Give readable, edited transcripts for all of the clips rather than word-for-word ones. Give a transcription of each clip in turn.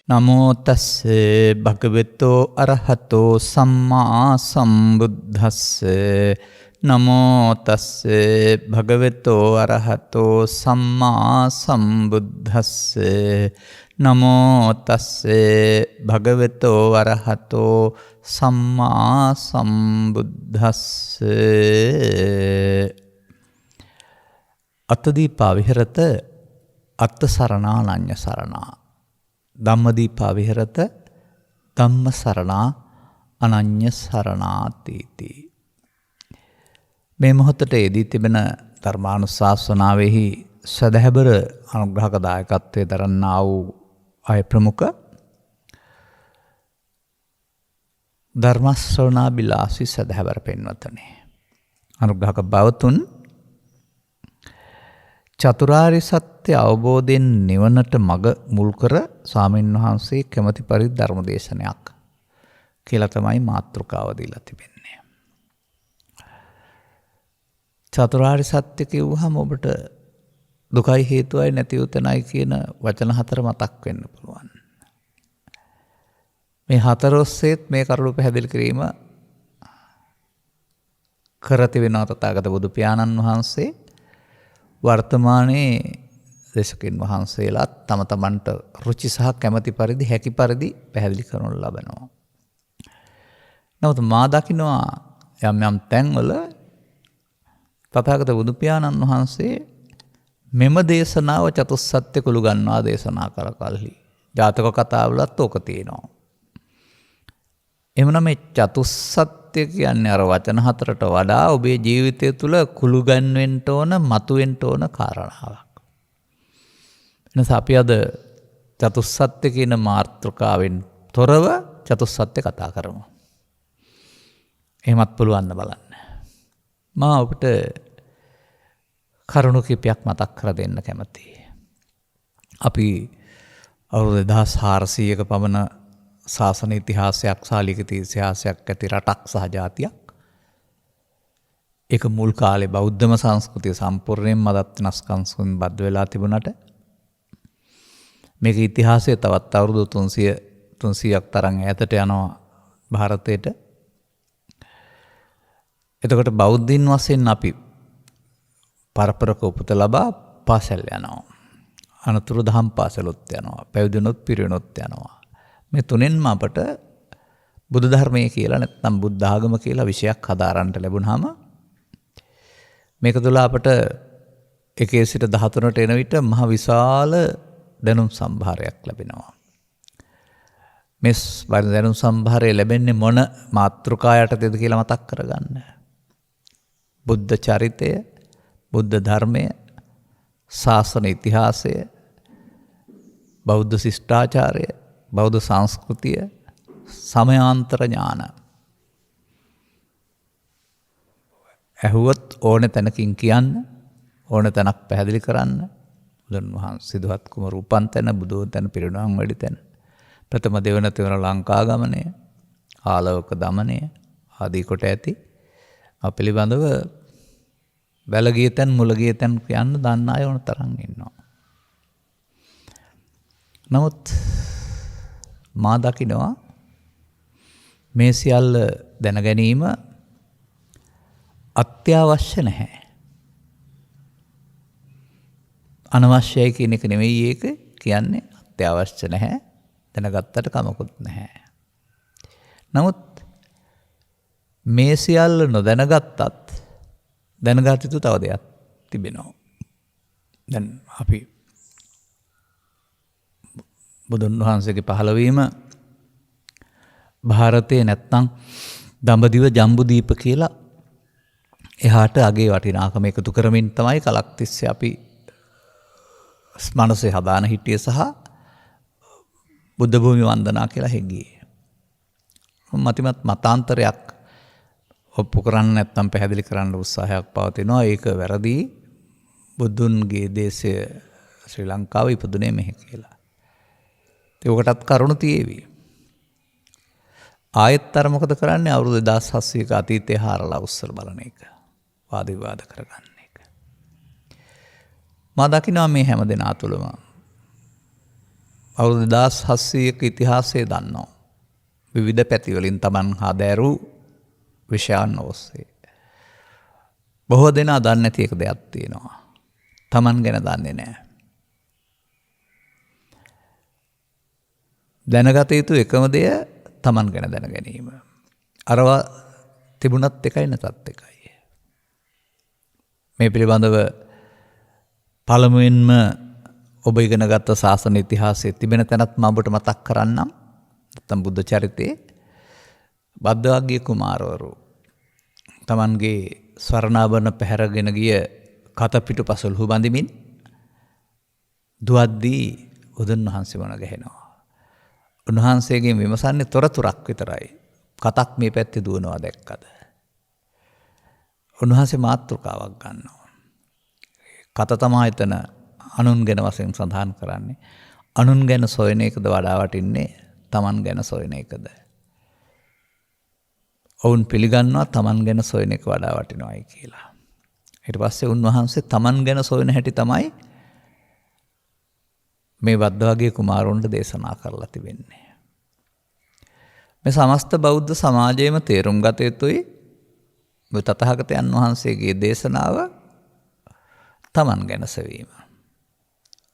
නමෝ තස්සේ භගවතෝ අරහතෝ සම්මා සම්බුද්දස්සේ නමෝ තස්සේ භගවතෝ අරහතෝ සම්මා සම්බුද්දස්සේ නමෝ තස්සේ භගවතෝ අරහතෝ සම්මා සම්බුද්දස්සේ අත්තදීපා විහෙරත අත්ත සරණා අනඤ්‍ය සරණා ධම්මදීපා විහෙරත ධම්ම සරණා අනඤ්‍ය සරණාතීති. මේ මොහොතට යෙදී තිබෙන ධර්මානුශාසනාවෙහි සදහැබර අනුග්‍රහක දායකත්වයේ දරන්නා වූ අය ප්‍රමුඛ ධර්ම ශ්‍රවණාබිලාසී සදහැබර පින්වත්නි, අනුග්‍රහක බවතුන් චතුරාර්ය සත්‍ය අවබෝධයෙන් නිවනට මඟ මුල් කර ස්වාමීන් වහන්සේ කැමැති පරිදි ධර්ම දේශනයක් කියලා තමයි මාතෘකාව දීලා තිබෙන්නේ. චතුරාර්ය සත්‍ය කිව්වහම ඔබට දුකයි හේතුවයි නැති උතනයි කියන වචන හතර මතක් වෙන්න පුළුවන්. මේ හතර ඔස්සේත් මේ කරුණු පැහැදිලි කිරීම කර තිබෙනවා තථාගත බුදු පියාණන් වහන්සේ. වර්තමානයේ දේශකයන් වහන්සේලාත් තම තමන්ට රුචි සහ කැමැති පරිදි හැකි පරිදි පැහැදිලි කරනු ලබනවා. නමුත් මා දකිනවා යම් යම් තැන්වල තථාගත බුදු පියාණන් වහන්සේ මෙම දේශනාව චතුස්සත්‍ය කුළු ගන්නවා දේශනා කර කල්හි ජාතක කතාවලත් ඕක තියෙනවා. එhmenan මේ චතුස්සත්‍ය කියන්නේ අර වචන හතරට වඩා ඔබේ ජීවිතය තුළ කුළු ගන්වෙන්න ඕන, මතුවෙන්න ඕන කාරණාවක්. එනිසා අපි අද චතුස්සත්‍ය කියන මාතෘකාවෙන් තොරව චතුස්සත්‍ය කතා කරමු. එහෙමත් පුළුවන් බලන්න. මා ඔබට කරුණු කිහිපයක් මතක් කර දෙන්න කැමතියි. අපි අවුරුදු 1400ක පමණ ශාසන ඉතිහාසයක් සහ ලිඛිත ඉතිහාසයක් ඇති රටක් සහ ජාතියක්. ඒක මුල් කාලේ බෞද්ධම සංස්කෘතිය සම්පූර්ණයෙන්ම අදත් වෙනස්කම් බද්ධ වෙලා තිබුණාට මේක ඉතිහාසයේ තවත් අවුරුදු 300ක් තරම් ඈතට යනවා ಭಾರತයට. එතකොට බෞද්ධින් වශයෙන් අපි පරපරක උපත ලබා පාසල් යනවා. අනතුරු දහම් පාසලොත් යනවා. පැවිදිනොත් පිරිනොත් යනවා. මේ තුනෙන්ම අපට බුදු ධර්මයේ කියලා නැත්නම් බුද්ධ ආගම කියලා විෂයක් හදාරන්න ලැබුණාම මේක තුළ අපට 1 සිට 13ට එන විට මහ විශාල දැනුම් සම්භාරයක් ලැබෙනවා. මේ දැනුම් සම්භාරය ලැබෙන්නේ මොන මාතෘකා යටතේද කියලා මතක් කරගන්න. බුද්ධ චරිතය, බුද්ධ ධර්මය, ශාසන ඉතිහාසය, බෞද්ධ ශිෂ්ටාචාරය, බෞද්ධ සංස්කෘතිය, සමයාන්තර ඥාන. ඇහුවොත් ඕන තැනකින් කියන්න, ඕන තැනක් පැහැදිලි කරන්න. බුදුන් වහන්සේ සිදුහත් කුමරු උපන් තැන, බුදුන් තැන පිරිනමන වැඩි තැන, ප්‍රථම දෙවන තෙවන ලංකා ගමනය, ආලෝක දමනය ආදී කොට ඇති පිළිබඳව වැලගිය තැන් මුලගිය තැන් කියන්න දන්න අය ඕන තරම් ඉන්නවා. නමුත් මා දකිනවා මේ සියල්ල දැන ගැනීම අත්‍යවශ්‍ය නැහැ. අනවශ්‍යයි කියන එක නෙවෙයි ඒක කියන්නේ, අත්‍යවශ්‍ය නැහැ. දැනගත්තට කමකුත් නැහැ. නමුත් මේ සියල්ල නොදැනගත්තත් දැනගත යුතු තව දෙයක් තිබෙනවා. දැන් අපි බුදුන් වහන්සේගේ පහළවීම ಭಾರತේ නැත්නම් දඹදිව ජම්බුදීප කියලා එහාට අගේ වටිනාකම එකතු කරමින් තමයි කලක් තිස්සේ අපි මනසේ හදාන හිටියේ සහ බුද්ධ භූමි වන්දනා කියලා හැංගියේ. මතිමත් මතාන්තරයක් ඔප්පු කරන්න නැත්නම් පැහැදිලි කරන්න උත්සාහයක් පවතිනවා. ඒක වැරදි. බුදුන්ගේ දේශය ශ්‍රී ලංකාව ඉපදුනේ මෙහි කියලා. ඒකටත් කරුණු තියේවි. ආයෙත් අර මොකද කරන්නේ? අවුරුදු 1700ක අතීතේ හාරලා උස්සල බලන එක. වාද විවාද කරගන්න එක. මා දකිනවා මේ හැම දෙනා තුළම අවුරුදු 2700ක ඉතිහාසය දන්නවා. විවිධ පැතිවලින් Taman හදෑරු විෂයන් ඔස්සේ. බොහෝ දෙනා දන්නේ නැති එක දෙයක් තියෙනවා. Taman ගැන දන්නේ නැහැ. දැනගත යුතු එකම දෙය Taman ගැන දැන ගැනීම. අරවා තිබුණත් එකයි නැතත් එකයි. මේ පිළිබඳව පළමුවෙන්ම ඔබ ඉගෙන ගත්ත ශාසන ඉතිහාසයේ තිබෙන තැනත් මම ඔබට මතක් කරන්නම්. නැත්නම් බුද්ධ චරිතයේ භද්දවග්ගිය කුමාරවරු Tamanගේ ස්වර්ණාභරණ පැහැරගෙන ගිය කත පිටුපසළු බඳිමින් දුවද්දී බුදුන් වහන්සේ වුණ ගැහෙනවා. උන්වහන්සේගෙන් විමසන්නේ තොරතුරක් විතරයි. කතක් මේ පැත්තේ දුවනවා දැක්කද? උන්වහන්සේ මාතෘකාවක් ගන්නවා. කත තමයි එතන අනුන් ගැන වශයෙන් සඳහන් කරන්නේ. අනුන් ගැන සොයන එකද වඩා වටින්නේ Taman ගැන සොයන එකද? ඔවුන් පිළිගන්නවා Taman ගැන සොයන එක වඩා වටිනවායි කියලා. ඊට පස්සේ උන්වහන්සේ Taman ගැන සොයන හැටි තමයි මේ භද්දවග්ගිය කුමාරවරුන්ට දේශනා කරලා තිබෙන්නේ. මේ සමස්ත බෞද්ධ සමාජයේම තේරුම් ගත යුතුයි මේ තථාගතයන් වහන්සේගේ දේශනාව Taman ගැන සෙවීම.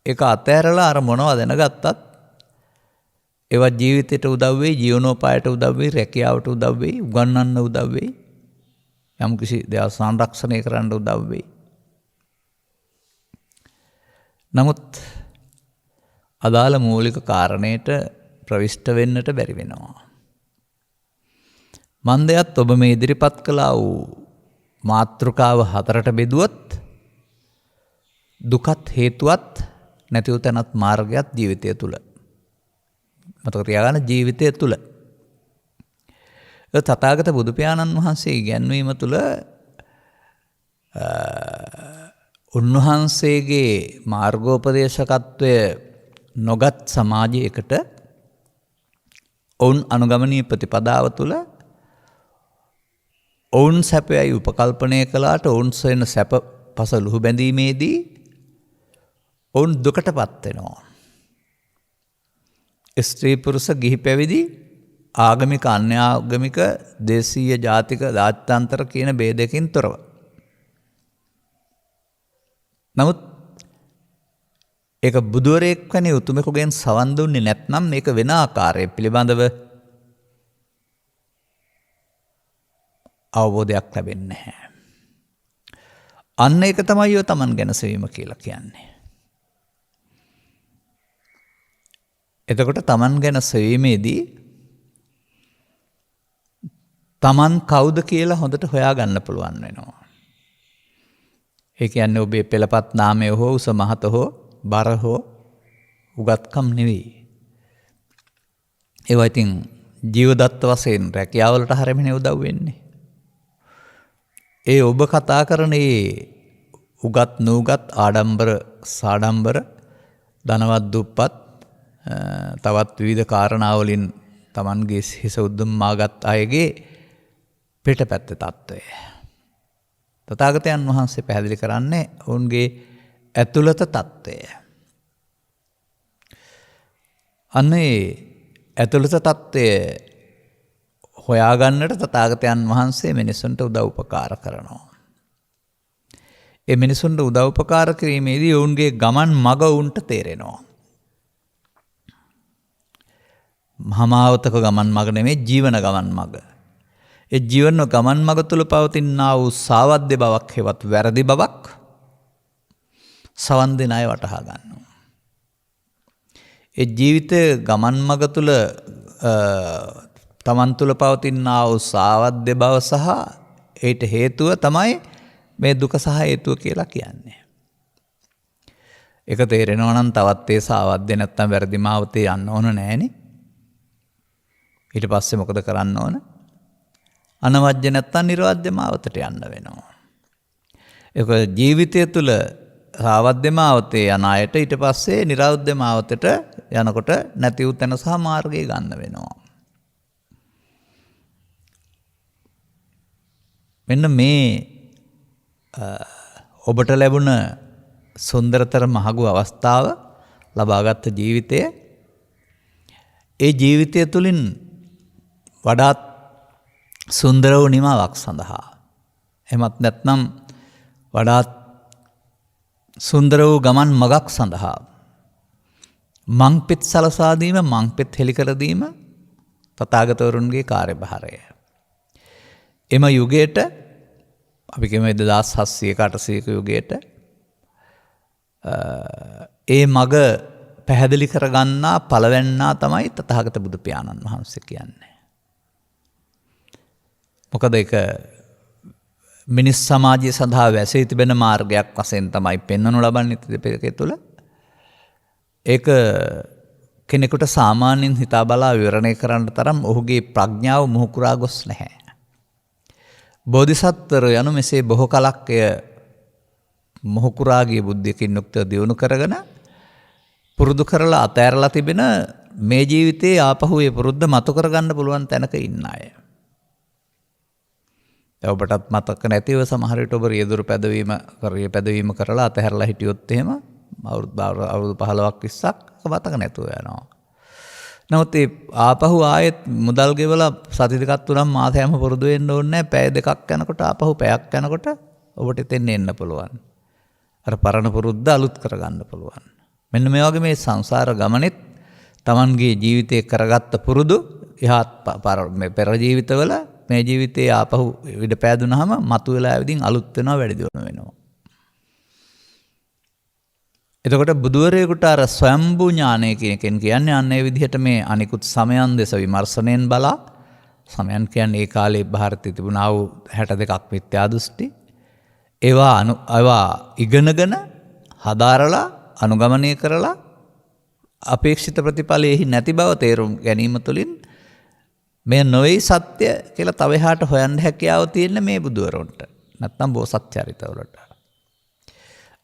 ඒක අතහැරලා අර මොනවද දැනගත්තත් ඒවා ජීවිතයට උදව් වෙයි, ජීවනෝපායට උදව් වෙයි, රැකියාවට උදව් වෙයි, උගන්වන්න උදව් වෙයි, යම් කිසි දේවල් සංරක්ෂණය කරන්න උදව් වෙයි. නමුත් අදාළ මූලික කාරණයට ප්‍රවිෂ්ඨ වෙන්නට බැරි වෙනවා. මන්දයත් ඔබ මේ ඉදිරිපත් කළා වූ මාතෘකාව හතරට බෙදුවොත් දුකත් හේතුවත් නැතිව තැනත් මාර්ගයත් ජීවිතය තුළ. මතක තියාගන්න ජීවිතය තුළ. තථාගත බුදු පියාණන් වහන්සේ ඉගැන්වීම තුළ උන්වහන්සේගේ මාර්ගෝපදේශකත්වය නොගත් සමාජයකට ඔවුන් අනුගමනීය ප්‍රතිපදාව තුළ ඔවුන් සැපයයි උපකල්පනය කළාට ඔවුන් සොයන සැප පසලුහු බැඳීමේදී ඔවුන් දුකටපත් වෙනවා. ස්ත්‍රී පුරුෂ ගිහි පැවිදි ආගමික අන්‍යාගමික දේශීය ජාතික දාත්‍යන්තර කියන ભેදකින් තොරව. නමුත් ඒක බුදුවරයෙක් වැනි උතුමෙකුගෙන් සවන් දුන්නේ නැත්නම් මේක වෙන ආකාරයේ පිළිබඳව අවබෝධයක් ලැබෙන්නේ නැහැ. අන්න ඒක තමයි ඔය Taman ගැන සෙවීම කියලා කියන්නේ. එතකොට Taman ගැන සෙවීමේදී Taman කවුද කියලා හොඳට හොයාගන්න පුළුවන් වෙනවා. ඒ කියන්නේ ඔබේ පෙළපත් නාමය හෝ උස මහත හෝ බර හෝ උගත්කම් නෙවෙයි. ඒවා ඉතින් ජීවදත්ත වශයෙන් රැකියාවලට හැරෙමිනේ උදව් වෙන්නේ. ඒ ඔබ කතා කරන ඒ උගත් නූගත් ආඩම්බර සාඩම්බර ධනවත් දුප්පත් තවත් විවිධ කාරණාවලින් Tamanගේ හිස උද්දුම්මාගත් අයගේ පිටපැත්තේ තත්ත්වය. තථාගතයන් වහන්සේ පැහැදිලි කරන්නේ ඔවුන්ගේ ඇතුළත තත්ත්වය. අන්නේ ඇතුළත තත්ත්වය හොයාගන්නට තථාගතයන් වහන්සේ මිනිසුන්ට උදව් උපකාර කරනවා. ඒ මිනිසුන්ට උදව් උපකාර කිරීමේදී ඔවුන්ගේ ගමන් මඟ ඔවුන්ට තේරෙනවා. මහමාවතක ගමන් මඟ නෙමෙයි ජීවන ගමන් මඟ. ඒ ජීවන ගමන් මඟ තුල පවතිනා වූ සාවද්‍ය බවක් හෙවත් වැරදි බවක් සවන් දෙන අය වටහා ගන්නවා. ඒ ජීවිත ගමන් මඟ තුල තමන් තුළ පවතිනා වූ සාවද්‍ය බව සහ ඒට හේතුව තමයි මේ දුක සහ හේතුව කියලා කියන්නේ. ඒක තේරෙනවා නම් තවත් ඒ සාවද්‍ය නැත්තම් වැරදි මාවතේ යන්න ඕන නෑනේ. ඊට පස්සේ මොකද කරන්න ඕන? අනවජ්‍ය නැත්තම් නිර්වජ්‍ය මාවතට යන්න වෙනවා. ඒක ජීවිතය තුළ සාවද්‍ය මාවතේ යන අයට ඊට පස්සේ නිර්වජ්‍ය මාවතට යනකොට නැති වූ තැන සහ මාර්ගය ගන්න වෙනවා. මෙන්න මේ ඔබට ලැබුණ සුන්දරතර මහඟු අවස්ථාව ලබාගත් ජීවිතය ඒ ජීවිතය තුළින් වඩාත් සුන්දර වූ නිමාවක් සඳහා එමත් නැත්නම් වඩාත් සුන්දර වූ ගමන් මගක් සඳහා මංපෙත් සලසාදීම මංපෙත් හෙළිකරදීම තථාගතවරුන්ගේ කාර්යභාරය. එම යුගයට අපි කියමු 2700 800 යුගයට ඒ මග පැහැදිලි කරගන්නා පළවැන්නා තමයි තථාගත බුදු පියාණන් වහන්සේ කියන්නේ. මොකද ඒක මිනිස් සමාජය සඳහා වැසී තිබෙන මාර්ගයක් වශයෙන් තමයි පෙන්වනු ලබන්නේ ත්‍රිපිටකය තුළ. ඒක කෙනෙකුට සාමාන්‍යයෙන් හිතා බලා විවරණය කරන්න තරම් ඔහුගේ ප්‍රඥාව මුහුකුරා ගොස් නැහැ. බෝධිසත්වරු යනු මෙසේ බොහෝ කලක් එය මොහුකුරාගේ බුද්ධියකින් යුක්තව දියුණු කරගෙන පුරුදු කරලා අතෑරලා තිබෙන මේ ජීවිතයේ ආපහු ඒ පුරුද්ද මතු කරගන්න පුළුවන් තැනක ඉන්න අය. ඔබටත් මතක නැතිව සමහර විට ඔබ රියදුරු පැදවීම කරලා අතහැරලා හිටියොත් එහෙම අවුරුදු 15ක් 20ක් මතක නැතුව යනවා. නමුත් ඒ ආපහු ආයෙත් මුදල් ගෙවලා සති දෙකක් තුනක් මාසෙම පුරුදු වෙන්න ඕනේ නැහැ. පැය දෙකක් යනකොට ආපහු පැයක් යනකොට ඔබට එතෙන් එන්න පුළුවන්. අර පරණ පුරුද්ද අලුත් කරගන්න පුළුවන්. මෙන්න මේ වගේ මේ සංසාර ගමනෙත් Tamanගේ ජීවිතේ කරගත්ත පුරුදු එහාත් පෙර ජීවිතවල මේ ජීවිතේ ආපහු විඩ පෑදුනහම මතුවලා ඇවිදින් අලුත් වෙනවා වැඩි දියුණු වෙනවා. එතකොට බුදුවරයෙකුට අර ස්වයම්භූ ඥානය කියන එකෙන් කියන්නේ අන්න ඒ විදිහට මේ අනිකුත් සමයන් දෙස විමර්ශනයෙන් බලා සමයන් කියන්නේ ඒ කාලේ ಭಾರತයේ තිබුණා වූ 62ක් මිත්‍යා දෘෂ්ටි ඒවා ඉගෙනගෙන හදාරලා අනුගමනය කරලා අපේක්ෂිත ප්‍රතිඵලෙහි නැති බව තේරුම් ගැනීම තුළින් මේ නොවේ සත්‍ය කියලා තව එහාට හොයන්න හැකියාව තියෙන මේ බුදුවරුන්ට නැත්නම් බෝසත් චරිතවලට.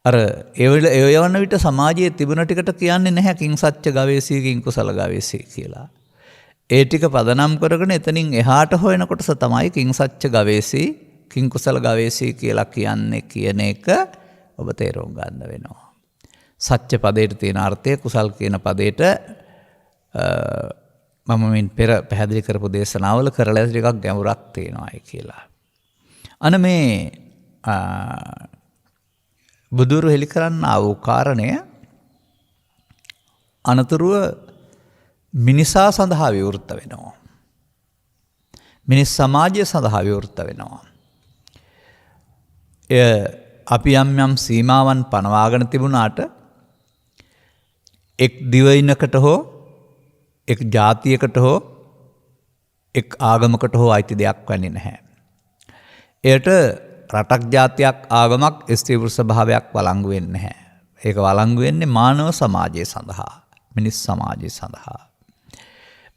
අර ඒ යවන විට සමාජයේ තිබුණ ටිකට කියන්නේ නැහැ කිං සත්‍ය ගවේෂී කිං කුසල ගවේෂී කියලා. ඒ ටික පදනම් කරගෙන එතනින් එහාට හොයන කොටස තමයි කිං සත්‍ය ගවේෂී කිං කුසල ගවේෂී කියලා කියන්නේ කියන එක ඔබ තේරුම් ගන්න වෙනවා. සත්‍ය පදයට තියෙන අර්ථය කුසල් කියන පදයට මම මින් පෙර පැහැදිලි කරපු දේශනාවල කරලා ටිකක් ගැඹුරක් තියෙනවායි කියලා. අන මේ බුදුරු හෙළි කරන්න ආවූ කාරණය අනතුරුව මිනිසා සඳහා විවෘත වෙනවා. මිනිස් සමාජය සඳහා විවෘත වෙනවා. අපි යම් සීමාවන් පනවාගෙන තිබුණාට එක් දිවයිනකට හෝ එක් ජාතියකට හෝ එක් ආගමකට හෝ අයිති දෙයක් වෙන්නේ නැහැ. එයට රටක් ජාතියක් ආගමක් ස්ත්‍රී පුරුෂ භාවයක් වළංගු වෙන්නේ නැහැ. ඒක වළංගු වෙන්නේ මානව සමාජය සඳහා, මිනිස් සමාජය සඳහා.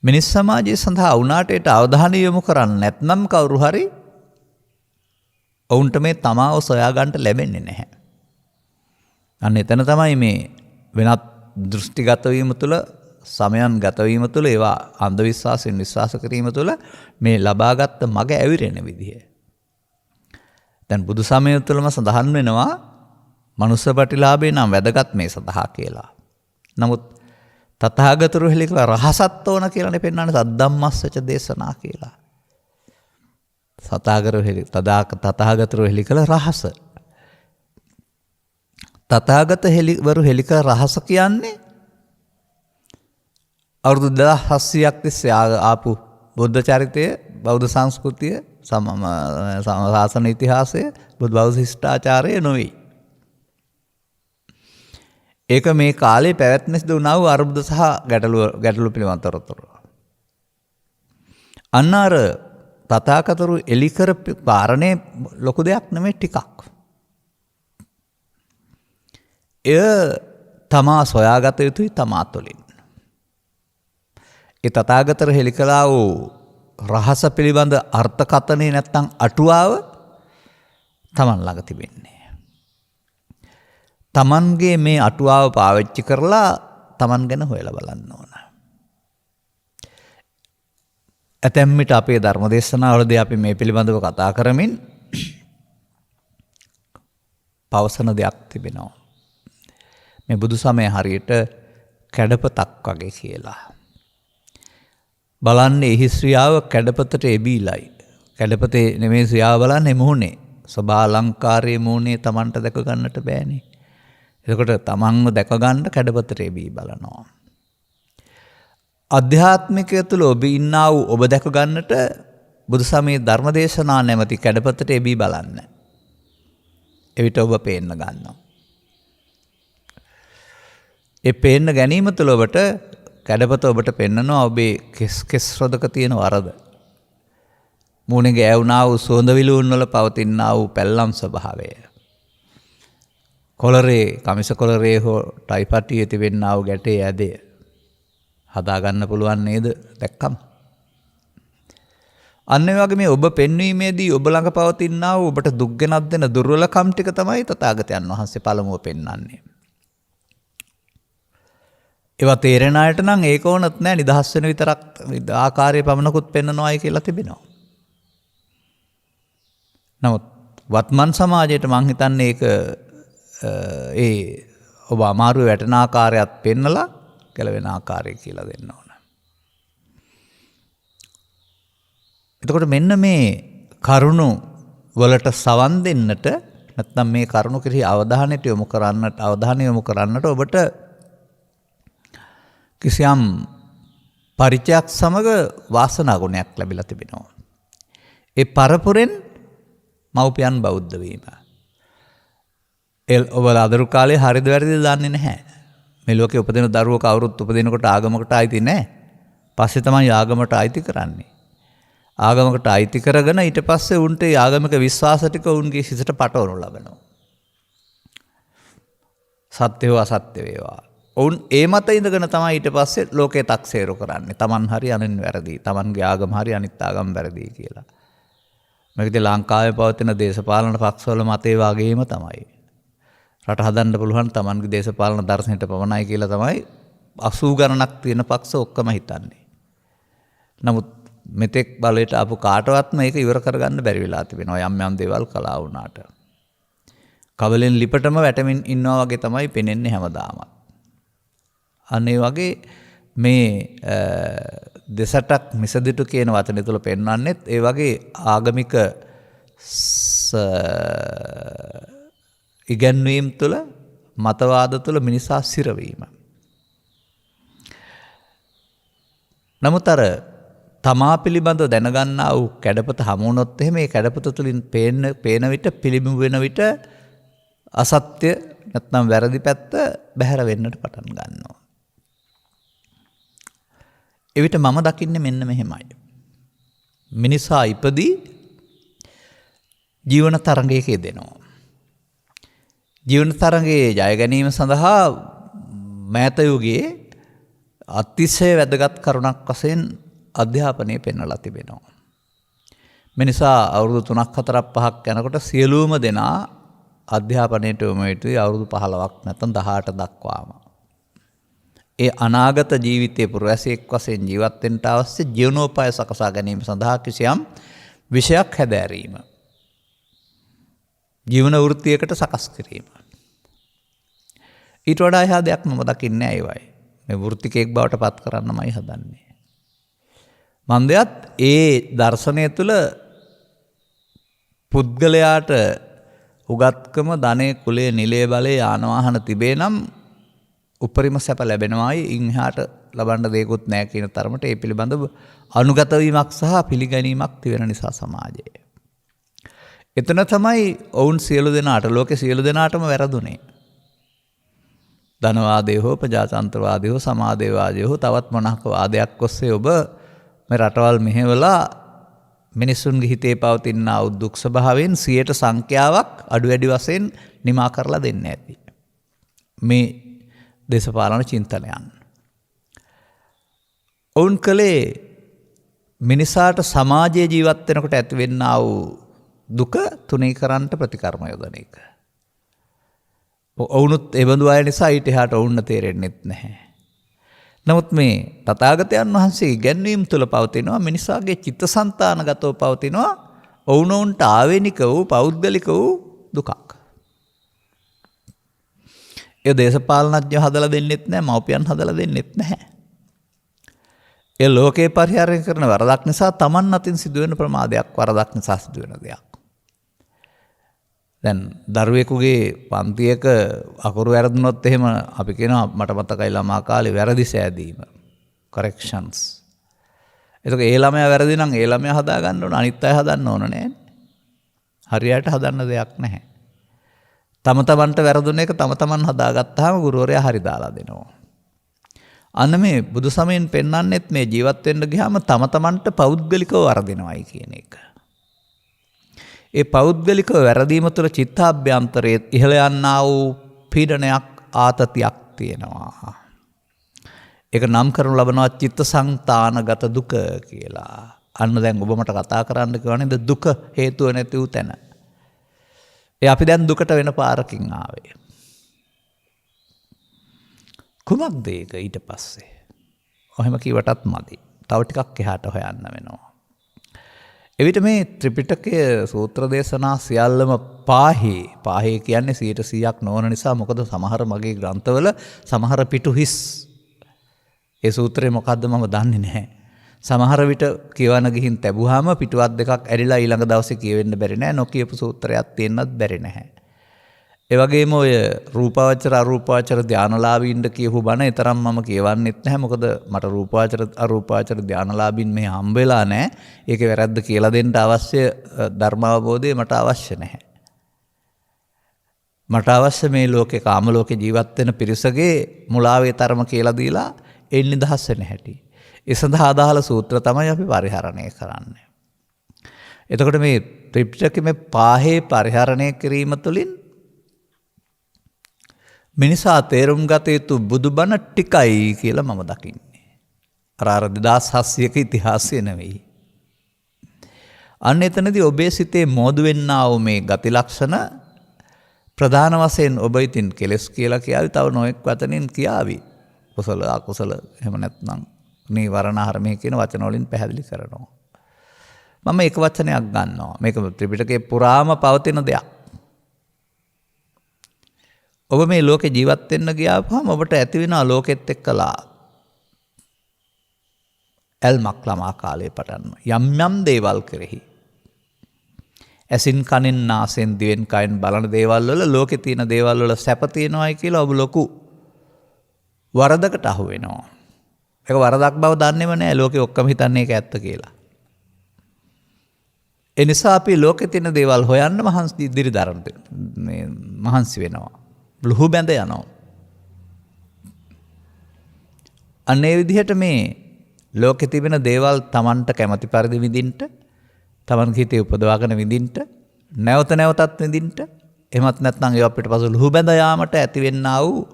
මිනිස් සමාජය සඳහා වුණාට ඒට අවධානය යොමු කරන්නේ නැත්නම් කවුරු හරි ඔවුන්ට මේ තමාව සොයා ගන්නට ලැබෙන්නේ නැහැ. අන්න එතන තමයි මේ වෙනත් දෘෂ්ටිගත වීම තුළ සමයන් ගත වීම තුළ ඒවා අන්ධ විශ්වාසයෙන් විශ්වාස කිරීම තුළ මේ ලබාගත් මග ඇවිරෙන විදිය. දැන් බුදු සමය තුළම සඳහන් වෙනවා මනුස්ස ප්‍රතිලාභේ නම් වැදගත් මේ සඳහා කියලා. නමුත් තථාගතරු හෙළි කළ රහසත් ඕන කියලානේ පෙන්වන්නේ සද්දම්මස්සච දේශනා කියලා. තථාගතරු හෙළි කළ රහස. තථාගතවරු හෙළි කළ රහස කියන්නේ අවුරුදු 2700ක් තිස්සේ ආපු බුද්ධ චරිතය, බෞද්ධ සංස්කෘතිය, ශාසන ඉතිහාසය, බෞද්ධ ශිෂ්ටාචාරය නොවේ. ඒක මේ කාලේ පැවැත්ම සිදු වුණා වූ අරුබුද සහ ගැටලු පිළිබඳ තොරතුරු. අන්න අර තථාගතවරු එලි කර කාරණේ ලොකු දෙයක් නෙමෙයි ටිකක්. එය තමා සොයාගත යුතුයි තමා තුළින්. ඒ තථාගතවරු හෙළි කළා වූ රහස පිළිබඳ අර්ථකථනය නැත්නම් අටුවාව තමන් ළඟ තිබෙන්නේ. තමන්ගේ මේ අටුවාව පාවිච්චි කරලා තමන් ගැන හොයලා බලන්න ඕන. ඇතැම් විට අපේ ධර්ම දේශනාවලදී අපි මේ පිළිබඳව කතා කරමින් පවසන දෙයක් තිබෙනවා. මේ බුදු සමය හරියට කැඩපතක් වගේ කියලා. බලන්නේ එහි ශ්‍රියාව කැඩපතට එබීලයි. කැඩපතේ නෙමෙයි ශ්‍රියාව බලන්නේ මුහුණේ. සබාලංකාරයේ මුහුණේ Tamanට දැක ගන්නට බෑනේ. එතකොට තමන්ව දැක ගන්න කැඩපතට එබී බලනවා. අධ්‍යාත්මිකය තුළ ඔබ ඉන්නා වූ ඔබ දැක ගන්නට බුදුසමයේ ධර්මදේශනා නැමැති කැඩපතට එබී බලන්න. එවිට ඔබ පේන්න ගන්නවා. ඒ පේන්න ගැනීම තුළ ඔබට කැඩපත ඔබට පෙන්නනවා ඔබේ කෙස් රොදක තියෙන වරද. මූණේ ගෑවුනා වූ සුවඳ විලවුන් වල පවතිනා වූ පැල්ලම් ස්වභාවය. කොලරේ කමිස කොලරේ හෝ ටයි පටියේ තිබෙනා වූ ගැටේ ඇදය හදා ගන්න පුළුවන් නේද දැක්කම? අන්න ඒ වගේ මේ ඔබ පෙන්වීමේදී ඔබ ළඟ පවතිනා වූ ඔබට දුක් ගෙනත් දෙන දුර්වලකම් ටික තමයි තථාගතයන් වහන්සේ පළමුව පෙන්වන්නේ. ඒවා තේරෙන අයට නම් ඒක ඕනත් නෑ නිදහස් වෙන විතරක් ආකාරයේ පමණකුත් පෙන්වනවායි කියලා තිබෙනවා. නමුත් වත්මන් සමාජයට මං හිතන්නේ ඒක ඒ ඔබ අමාරුවේ වැටෙන ආකාරයත් පෙන්නලා ගැලවෙන ආකාරය කියලා දෙන්න ඕන. එතකොට මෙන්න මේ කරුණු වලට සවන් දෙන්නට නැත්නම් මේ කරුණු කෙරෙහි අවධානය යොමු කරන්නට ඔබට කිසියම් පරිචයක් සමග වාසනා ගුණයක් ලැබිලා තිබෙනවා. ඒ පරපුරෙන් මව්පියන් බෞද්ධ වීම. ඔබ අදරු කාලේ හරිද වැරදිද දන්නේ නැහැ. මේ ලෝකේ උපදින දරුවෝ කවුරුත් උපදිනකොට ආගමකට අයිති නැහැ. පස්සේ තමයි ආගමට අයිති කරන්නේ. ආගමකට අයිති කරගෙන ඊට පස්සේ උන්ට ආගමික විශ්වාස ටික උන්ගේ සිතට පටවනු ලබනවා. සත්‍ය හෝ අසත්‍ය වේවා. ඔවුන් ඒ මත ඉඳගෙන තමයි ඊට පස්සේ ලෝකේ තක්සේරු කරන්නේ. Taman හරි අනින් වැරදි. Tamanගේ ආගම හරි අනිත් ආගම වැරදි කියලා. මේකද ලංකාවේ පවතින දේශපාලන පක්ෂවල මතේ වගේම තමයි. රට හදන්න පුළුවන් Tamanගේ දේශපාලන දර්ශනයට පමණයි කියලා තමයි 80 ගණනක් තියෙන පක්ෂ ඔක්කොම හිතන්නේ. නමුත් මෙතෙක් බලයට ආපු කාටවත් මේක ඉවර කරගන්න බැරි වෙලා තිබෙනවා යම් යම් දේවල් කළා වුණාට. කවලෙන් ලිපටම වැටමින් ඉන්නවා වගේ තමයි පෙනෙන්නේ හැමදාම. අන්න ඒ වගේ මේ දෙසටක් මිසදිටු කියන වචනේ තුල පෙන්වන්නේත් ඒ වගේ ආගමික ඉගැන්වීම් තුළ මතවාද තුළ මිනිසා සිරවීම. නමුත් අර තමා පිළිබඳව දැනගන්නා වූ කැඩපත හමු වුණොත් එහෙම මේ කැඩපත තුළින් පේන විට පිළිඹු වෙන විට අසත්‍ය නැත්නම් වැරදි පැත්ත බැහැර වෙන්නට පටන් ගන්නවා. එවිට මම දකින්නේ මෙන්න මෙහෙමයි. මිනිසා ඉපදී ජීවන තරඟයක යෙදෙනවා. ජීවන තරඟයේ ජය ගැනීම සඳහා මෑත යුගයේ අතිශය වැදගත් කරුණක් වශයෙන් අධ්‍යාපනය පෙන්වලා තිබෙනවා. මිනිසා අවුරුදු 3ක් 4ක් 5ක් යනකොට සියලුම දෙනා අධ්‍යාපනයට යොමු වෙන්නේ අවුරුදු 15ක් නැත්නම් 18 දක්වාම. ඒ අනාගත ජීවිතයේ පුරවැසියෙක් වශයෙන් ජීවත් වෙන්න අවශ්‍ය ජීවනෝපාය සකසා ගැනීම සඳහා කිසියම් විෂයක් හැදෑරීම. ජීවන වෘත්තියකට සකස් කිරීම. ඊට වඩා එහා දෙයක් මම දකින්නේ නැහැ ඒවයි. මේ වෘත්තිකයෙක් බවට පත් කරන්නමයි හදන්නේ. මන්දයත් ඒ දර්ශනය තුළ පුද්ගලයාට උගත්කම ධනෙ කුලයේ නිලයේ බලයේ යාන වාහන තිබේ නම් උපරිම සැප ලැබෙනවායි ඉන් එහාට ලබන්න දෙයක්වත් නැහැ කියන තරමට ඒ පිළිබඳව අනුගත වීමක් සහ පිළිගැනීමක් තිබෙන නිසා සමාජයේ. එතන තමයි ඔවුන් සියලු දෙනාට ලෝකේ සියලු දෙනාටම වැරදුනේ. ධනවාදය හෝ ප්‍රජාතන්ත්‍රවාදය හෝ සමාජවාදය හෝ තවත් මොනක වාදයක් ඔස්සේ ඔබ මේ රටවල් මෙහෙवला මිනිසුන්ගේ හිතේ පවතින දුක් ස්වභාවයෙන් 100ට සංඛ්‍යාවක් අඩු වැඩි වශයෙන් නිමා කරලා දෙන්න ඇති. මේ දේශපාලන චින්තනයන්. ඔවුන් කලේ මිනිසාට සමාජයේ ජීවත් වෙනකොට ඇතිවෙනා වූ දුක තුනී කරන්නට ප්‍රතිකර්ම යොදන එක. ඔවුනුත් ඒ බඳු අය නිසා ඊට එහාට ඔවුන්ට තේරෙන්නෙත් නැහැ. නමුත් මේ තථාගතයන් වහන්සේ ඉගැන්වීම් තුළ පවතිනවා මිනිසාගේ චිත්තසංතානගතව පවතිනවා ඔවුනොවුන්ට ආවේනික වූ පෞද්ගලික වූ දුකක්. ඒ දේශපාලනඥයෝ හදලා දෙන්නෙත් නැහැ, මව්පියන් හදලා දෙන්නෙත් නැහැ. ඒ ලෝකේ පරිහරණය කරන වරදක් නිසා Taman අතින් සිදුවෙන ප්‍රමාදයක් වරදක් නිසා සිදුවෙන දෙයක්. දැන් දරුවෙකුගේ පන්තියක අකුරු වැරදුනොත් එහෙම අපි කියනවා මට මතකයි ළමා කාලේ වැරදි සෑදීම corrections. එතකොට ඒ ළමයා වැරදි නම් ඒ ළමයා හදා ගන්න ඕන අනිත් අය හදන්න ඕන නෑ. හරියට හදන්න දෙයක් නැහැ. තම තමන්ට වැරදුන එක තම තමන් හදාගත්තාම ගුරුවරයා හරි දාලා දෙනවා. අන්න මේ බුදු සමයෙන් පෙන්වන්නෙත් මේ ජීවත් වෙන්න ගියාම තම තමන්ට පෞද්ගලිකව වරදිනවයි කියන එක. ඒ පෞද්ගලිකව වැරදීම තුළ චිත්තාභ්‍යන්තරයේ ඉහළ යන්නා වූ පීඩනයක් ආතතියක් තියෙනවා. ඒක නම් කරනු ලබනවා චිත්තසංතානගත දුක කියලා. අන්න දැන් ඔබ මට කතා කරන්න කියවනේ දුක හේතුව නැති වූ තැන. අපි දැන් දුකට වෙන පාරකින් ආවේ. කුමක්ද ඒක ඊට පස්සේ? ඔහෙම කිව්වටත් මදි. තව ටිකක් එහාට හොයන්න වෙනවා. එවිට මේ ත්‍රිපිටකයේ සූත්‍ර දේශනා සියල්ලම පාහේ කියන්නේ 100%ක් නොවන නිසා මොකද සමහර මගේ ග්‍රන්ථවල සමහර පිටු හිස්. ඒ සූත්‍රය මොකද්ද මම දන්නේ නැහැ. සමහර විට කියවන ගිහින් තැබුවාම පිටුවක් දෙකක් ඇරිලා ඊළඟ දවසේ කියවෙන්න බැරි නෑ. නොකියපු සූත්‍රයක් තියෙන්නත් බැරි නැහැ. ඒ වගේම ඔය රූපාවචර අරූපාවචර ධානලාභීන්ට කියපු බණ ඊතරම් මම කියවන්නෙත් නැහැ. මොකද මට රූපාවචර අරූපාවචර ධානලාභීන් මේ හම්බ වෙලා නැහැ. ඒකේ වැරද්ද කියලා දෙන්න අවශ්‍ය ධර්මාවබෝධය මට අවශ්‍ය නැහැ. මට අවශ්‍ය මේ ලෝකේ කාම ලෝකේ ජීවත් වෙන පිරිසගේ මුලාවේ තරම කියලා දීලා ඒ නිදහස් වෙන හැටි. ඒ සඳහා අදාළ සූත්‍ර තමයි අපි පරිහරණය කරන්නේ. එතකොට මේ ත්‍රිපිටකයේ මේ පාහේ පරිහරණය කිරීම තුළින් මිනිසා තේරුම් ගත යුතු බුදුබණ ටිකයි කියලා මම දකින්නේ. අර 2700ක ඉතිහාසය නෙවෙයි. අන්න එතනදී ඔබේ සිතේ මෝදු වෙන්නා වූ මේ ගති ලක්ෂණ ප්‍රධාන වශයෙන් ඔබ ඉතින් කෙලස් කියලා කියාවි තව නොඑක් වචනින් කියාවි. කුසල අකුසල එහෙම නැත්නම් නීවරණ හරමේ කියන වචන වලින් පැහැදිලි කරනවා. මම එක වචනයක් ගන්නවා. මේක ත්‍රිපිටකයේ පුරාම පවතින දෙයක්. ඔබ මේ ලෝකේ ජීවත් වෙන්න ගියාම ඔබට ඇති වෙනවා ලෝකෙත් එක්කලා ඇල්මක් ළමා කාලේ පටන්ම යම් යම් දේවල් කෙරෙහි ඇසින් කනෙන් නාසෙන් දිවෙන් කයෙන් බලන දේවල් වල ලෝකේ තියෙන දේවල් වල සැප තියෙනවායි කියලා ඔබ ලොකු වරදකට අහු වෙනවා. ඒක වරදක් බව දන්නේම නැහැ. ලෝකේ ඔක්කොම හිතන්නේ ඒක ඇත්ත කියලා. ඒ නිසා අපි ලෝකේ තියෙන දේවල් හොයන්න මහන්සි වෙනවා. ලුහු බැඳ යනවා. අන්නේ විදිහට මේ ලෝකේ තිබෙන දේවල් Tamanට කැමති පරිදි විඳින්න, Tamanගේ හිතේ උපදවාගෙන විඳින්න, නැවත නැවතත් විඳින්න, එහෙමත් නැත්නම් ඒවා අපිට පසු ලුහු බැඳ යාමට ඇතිවෙන්නා වූ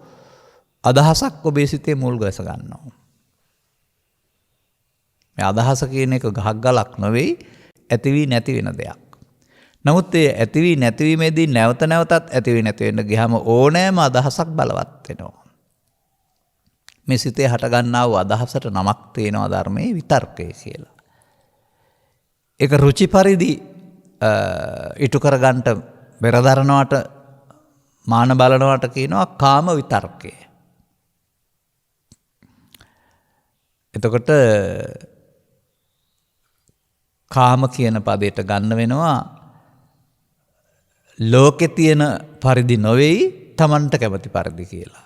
අදහසක් ඔබේ සිතේ මුල් ගැස ගන්නවා. මේ අදහස කියන එක ගහක් ගලක් නෙවෙයි, ඇති වී නැති වෙන දෙයක්. නමුත් ඒ ඇති වී නැතිවීමේදී නැවත නැවතත් ඇති වී නැති වෙන්න ගියාම ඕනෑම අදහසක් බලවත් වෙනවා. මේ සිතේ හට ගන්නා වූ අදහසට නමක් තියෙනවා ධර්මයේ විතර්කය කියලා. ඒක රුචි පරිදි ඉටු කරගන්නට බෙරදරනවට මාන බලනවට කියනවා කාම විතර්කය. එතකොට කාම කියන පදයට ගන්න වෙනවා ලෝකේ තියෙන පරිදි නොවේයි Tamanට කැමති පරිදි කියලා.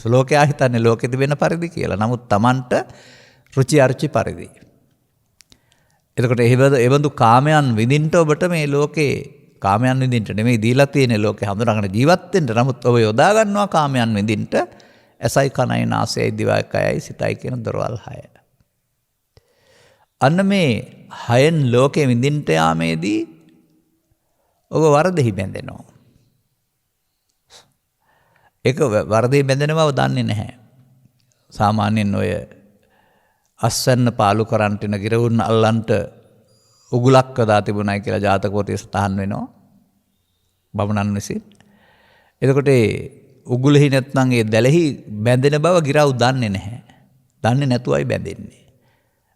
ලෝකයා හිතන්නේ ලෝකෙ තිබෙන පරිදි කියලා. නමුත් Tamanට රුචි අරුචි පරිදි. එතකොට එවඳු කාමයන් විඳින්න ඔබට මේ ලෝකේ කාමයන් විඳින්න නෙමෙයි දීලා තියෙන ලෝකේ හඳුනාගෙන ජීවත් වෙන්න. නමුත් ඔබ යොදා ගන්නවා කාමයන් විඳින්න. ඇසයි කනයි නාසයයි දිවයි කයයි සිතයි කියන දොරවල් 6. අන්න මේ 6න් ලෝකෙ විඳින්න යාමේදී ඔබ වරදෙහි බැඳෙනවා. ඒක වරදෙහි බැඳෙන බව දන්නේ නැහැ. සාමාන්‍යයෙන් ඔය අස්වැන්න පාලු කරන්ට යන ගිරවුන් අල්ලන්ට උගුලක් කදා තිබුණයි කියලා ජාතක පොතේ සටහන් වෙනවා. බමුණන් විසින්. එතකොට ඒ උගුලෙහි නැත්නම් ඒ දැලෙහි බැඳෙන බව ගිරව් දන්නේ නැහැ. දන්නේ නැතුවයි බැඳෙන්නේ.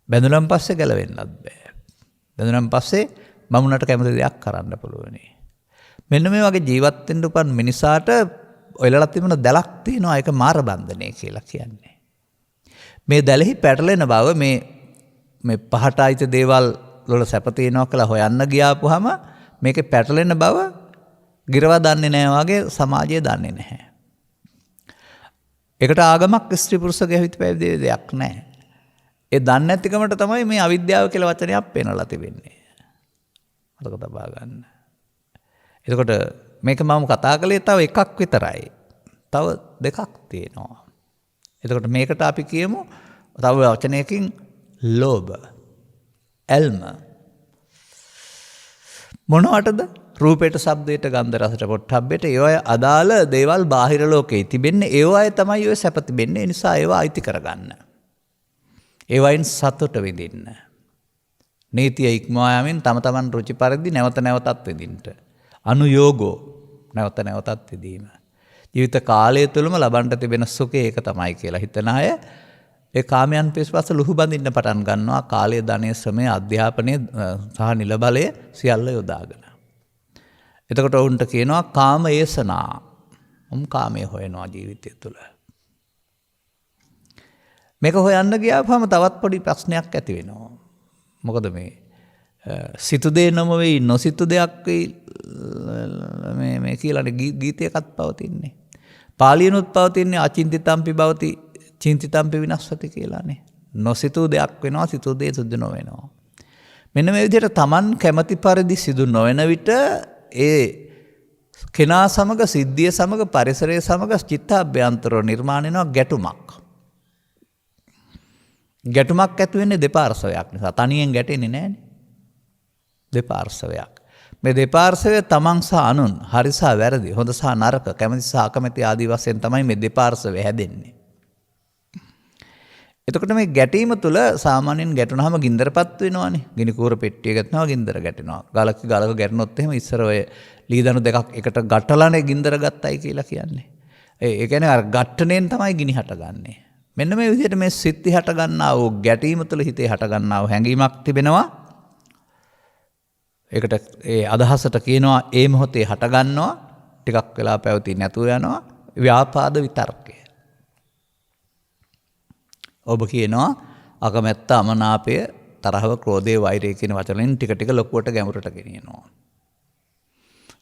බැඳුනන් පස්සේ ගැලවෙන්නත් බෑ. බැඳුනන් පස්සේ බමුණට කැමති දෙයක් කරන්න පුළුවනි. මෙන්න මේ වගේ ජීවත් වෙන්න උපන් මිනිසාට ඔයලලා තිබුණ දැලක් තියෙනවා ඒක මාර බන්ධනය කියලා කියන්නේ. මේ දැලෙහි පැටලෙන බව මේ පහට අයිති දේවල් වල සැප තියෙනවා කියලා හොයන්න ගියාපුවාම මේකේ පැටලෙන බව ගිරවා දන්නේ නැහැ වගේ සමාජය දන්නේ නැහැ. ඒකට ආගමක් ස්ත්‍රී පුරුෂ ගැවිත් පැවිදි දෙයක් නැහැ. ඒ දන්නේ නැතිකමට තමයි මේ අවිද්‍යාව කියලා වචනයක් පෙන්නලා තිබෙන්නේ. මතක තබා ගන්න. එතකොට මේක මම කතා කළේ තව එකක් විතරයි. තව දෙකක් තියෙනවා. එතකොට මේකට අපි කියමු තව වචනයකින් ලෝභ, ඇල්ම. මොනවටද? රූපයට, ශබ්දයට, ගන්ධ, රසට, පොට්ටබ්බයට ඒවයි අදාළ දේවල් බාහිර ලෝකේ තිබෙන්නේ. ඒවයි තමයි ඔය සැප තිබෙන්නේ. ඒ නිසා ඒවා අයිති කරගන්න. ඒවයින් සතුට විඳින්න. නීතිය ඉක්මවා යමින් තම තමන් රුචි පරිදි නැවත නැවතත් විඳින්න. අනුയോഗෝ නැවත නැවතත් විඳීම. ජීවිත කාලය තුළම ලබන්නට තිබෙන සුඛය ඒක තමයි කියලා හිතන අය ඒ කාමයන් පිස්පස්ස ලුහු බඳින්න පටන් ගන්නවා. කාලය, ධනය, ශ්‍රමය, අධ්‍යාපනය සහ නිල බලය සියල්ල යොදාගෙන. එතකොට ඔවුන්ට කියනවා කාම ඒසනා. කාමයේ හොයනවා ජීවිතය තුළ. මේක හොයන්න ගියාම තවත් පොඩි ප්‍රශ්නයක් ඇති වෙනවා. මොකද මේ සිතු දේ නොම වෙයි නොසිතු දෙයක් වෙයි මේ කියලානේ ගීතයකත් පවතින්නේ. පාලියනුත් පවතින්නේ අචින්තිතම්පි භවති චින්තිතම්පි විනස්සති කියලානේ. නොසිතූ දෙයක් වෙනවා, සිතූ දේ සිදු නොවෙනවා. මෙන්න මේ විදිහට Taman කැමති පරිදි සිදු නොවන විට ඒ කෙනා සමග, සිද්ධිය සමග, පරිසරය සමග චිත්තාභ්‍යන්තරව නිර්මාණය වෙනවා ගැටුමක්. ගැටුමක් ඇති වෙන්නේ දෙපාර්ශවයක් නිසා. තනියෙන් ගැටෙන්නේ නැහැනේ. දෙපාර්ශවයක්. මේ දෙපාර්ශවය තමන් සහ අනුන්, හරි සහ වැරදි, හොඳ සහ නරක, කැමැති සහ අකමැති ආදී වශයෙන් තමයි මේ දෙපාර්ශවය හැදෙන්නේ. එතකොට මේ ගැටීම තුළ සාමාන්‍යයෙන් ගැටුනහම ගින්දරපත් වෙනවානේ. ගිනි කූර පෙට්ටිය ගත්නවා ගින්දර ගැටෙනවා. ගලක ගැටුනොත් එහෙම ඉස්සර ඔය ලීදණු දෙකක් එකට ගැටලානේ ගින්දර ගත්තයි කියලා කියන්නේ. ඒ කියන්නේ අර ගැටණයෙන් තමයි ගිනි හටගන්නේ. මෙන්න මේ විදිහට මේ සිත්ති හට ගන්නා වූ ගැටීම තුළ හිතේ හට ගන්නා වූ හැඟීමක් තිබෙනවා. ඒකට ඒ අදහසට කියනවා ඒ මොහොතේ හට ගන්නවා, ටිකක් වෙලා පැවතී නැතුව යනවා, ව්‍යාපාද විතර්කය. ඔබ කියනවා අකමැත්ත, අමනාපය, තරහව, ක්‍රෝධය, වෛරය කියන වචනෙන් ටික ටික ලොකුවට ගැඹුරට ගෙනියනවා.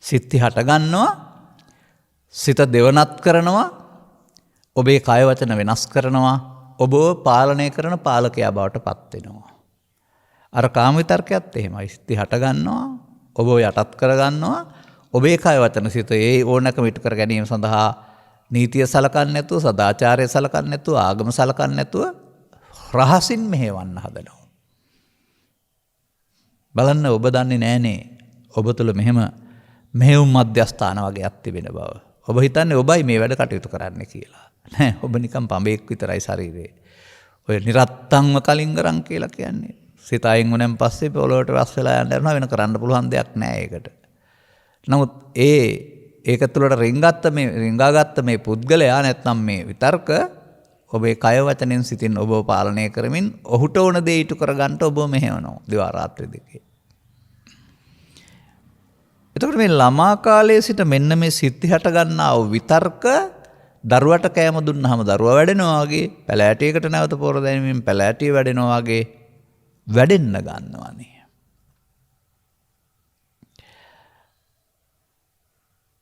සිත්ති හට ගන්නවා, සිත දෙවනත් කරනවා, ඔබේ කය වචන වෙනස් කරනවා, ඔබව පාලනය කරන පාලකයා බවට පත් වෙනවා. අර කාම විතර්කයත් එහෙමයි. සිත්ති හට ගන්නවා, ඔබව යටත් කර ගන්නවා, ඔබේ කය වචන සිත ඒ ඕනකම ඉටු කර ගැනීම සඳහා නීතිය සලකන්නේ නැතුව, සදාචාරය සලකන්නේ නැතුව, ආගම සලකන්නේ නැතුව රහසින් මෙහෙවන්න හදනවා. බලන්න ඔබ දන්නේ නැහනේ ඔබ තුල මෙහෙයුම් මධ්‍යස්ථාන වගේක් තිබෙන බව. ඔබ හිතන්නේ ඔබයි මේ වැඩ කටයුතු කරන්න කියලා. නෑ, ඔබ නිකන් පඹෙක් විතරයි ශරීරේ. ඔය නිරත්තංව කලින්ගරන් කියලා කියන්නේ. සිත අයින් වුණෙන් පස්සේ පොළොවට රස් වෙලා යන්න යනවා, වෙන කරන්න පුළුවන් දෙයක් නෑ ඒකට. නමුත් ඒක තුළට රිංගාගත්ත මේ පුද්ගලයා නැත්නම් මේ විතර්ක ඔබේ කය වචනෙන් සිතින් ඔබව පාලනය කරමින් ඔහුට ඕන දේ ඉටු කරගන්න ඔබ මෙහෙවනවා දිවා රාත්‍රී දෙකේ. එතකොට මේ ළමා කාලයේ සිට මෙන්න මේ සිත්ති හට ගන්නා වූ විතර්ක දරුවට කෑම දුන්නාම දරුවා වැඩෙනවා වගේ, පැලෑටියකට නැවත පොර දැමීමෙන් පැලෑටිය වැඩෙනවා වගේ වැඩෙන්න ගන්නවානේ.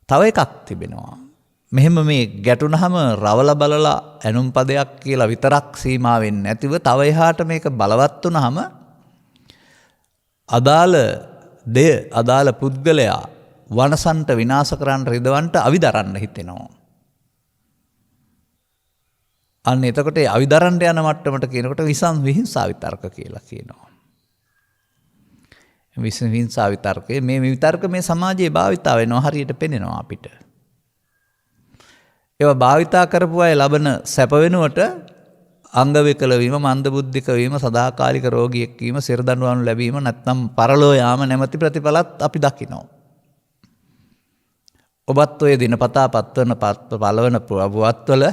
තව එකක් තිබෙනවා. මෙහෙම මේ ගැටුනහම රවල බලලා ඇනුම් පදයක් කියලා විතරක් සීමා වෙන්නේ නැතිව තව එහාට මේක බලවත් වුනහම අදාළ පුද්ගලයා වනසන්ට, විනාශ කරන්න, රිදවන්ට, අවිදරන්න හිතෙනවා. අන්න එතකොට අවිදරන්න යන මට්ටමට කියනකොට විහිංසා විතර්ක කියලා කියනවා. විහිංසා විතර්කය මේ විතර්ක මේ සමාජයේ භාවිතා වෙනවා, හරියට පෙනෙනවා අපිට. ඒවා භාවිතා කරපු අය ලබන සැප වෙනුවට අංග විකල වීම, මන්ද බුද්ධික වීම, සදාකාලික රෝගියෙක් වීම, සිර දඬුවම් ලැබීම, නැත්නම් පරලෝ යාම නැමැති ප්‍රතිඵලත් අපි දකිනවා. ඔබත් ඔය දිනපතා පළවන පුවත්වල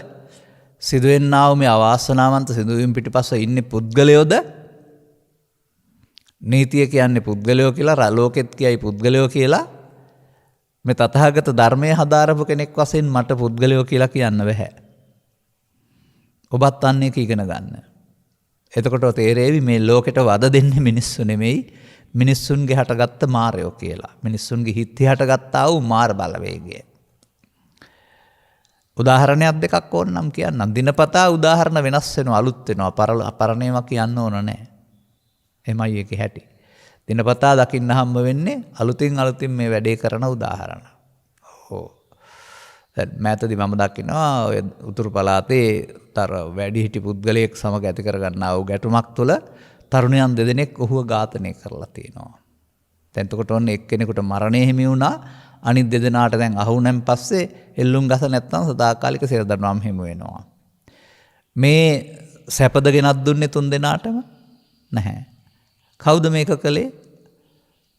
සිදුවෙන්නා වූ මේ අවාසනාවන්ත සිදුවීම් පිටිපස්ස ඉන්නේ පුද්ගලයෝද? නීතිය කියන්නේ පුද්ගලයෝ කියලා, ලෝකෙත් කියයි පුද්ගලයෝ කියලා. මේ තථාගත ධර්මයේ හදාරපු කෙනෙක් වශයෙන් මට පුද්ගලයෝ කියලා කියන්න බෑ. ඔබත් අන්න ඒක ඉගෙන ගන්න. එතකොට තේරෙවි මේ ලෝකෙට වද දෙන්නේ මිනිස්සු නෙමෙයි මිනිස්සුන්ගේ හටගත්ත මාරයෝ කියලා. මිනිස්සුන්ගේ හිත් හටගත්තා වූ මාර බලවේගය. උදාහරණයක් දෙකක් ඕනනම් කියන්නම්. දිනපතා උදාහරණ වෙනස් වෙනවා අලුත් වෙනවා. පරණේවා කියන්න ඕන නැහැ. එමයි ඒකේ හැටි. දිනපතා දකින්න හම්බ වෙන්නේ අලුතින් මේ වැඩේ කරන උදාහරණ. ඔව්. දැන් මෑතදී මම දකිනවා ඔය උතුරු පළාතේ තර වැඩිහිටි පුද්ගලයෙක් සමග ඇති කරගන්නා වූ ගැටුමක් තුළ තරුණයන් දෙදෙනෙක් ඔහුව ඝාතනය කරලා තියෙනවා. දැන් එතකොට ඔන්න එක්කෙනෙකුට මරණය හිමි වුණා. අනිත් දෙදෙනාට දැන් අහුණෙන් පස්සේ එල්ලුම් ගස නැත්තම් සදාකාලික සිරදඬුවම් හිමි වෙනවා. මේ සැපද ගෙනත් දුන්නේ තුන් දෙනාටම නැහැ. කවුද මේක කළේ?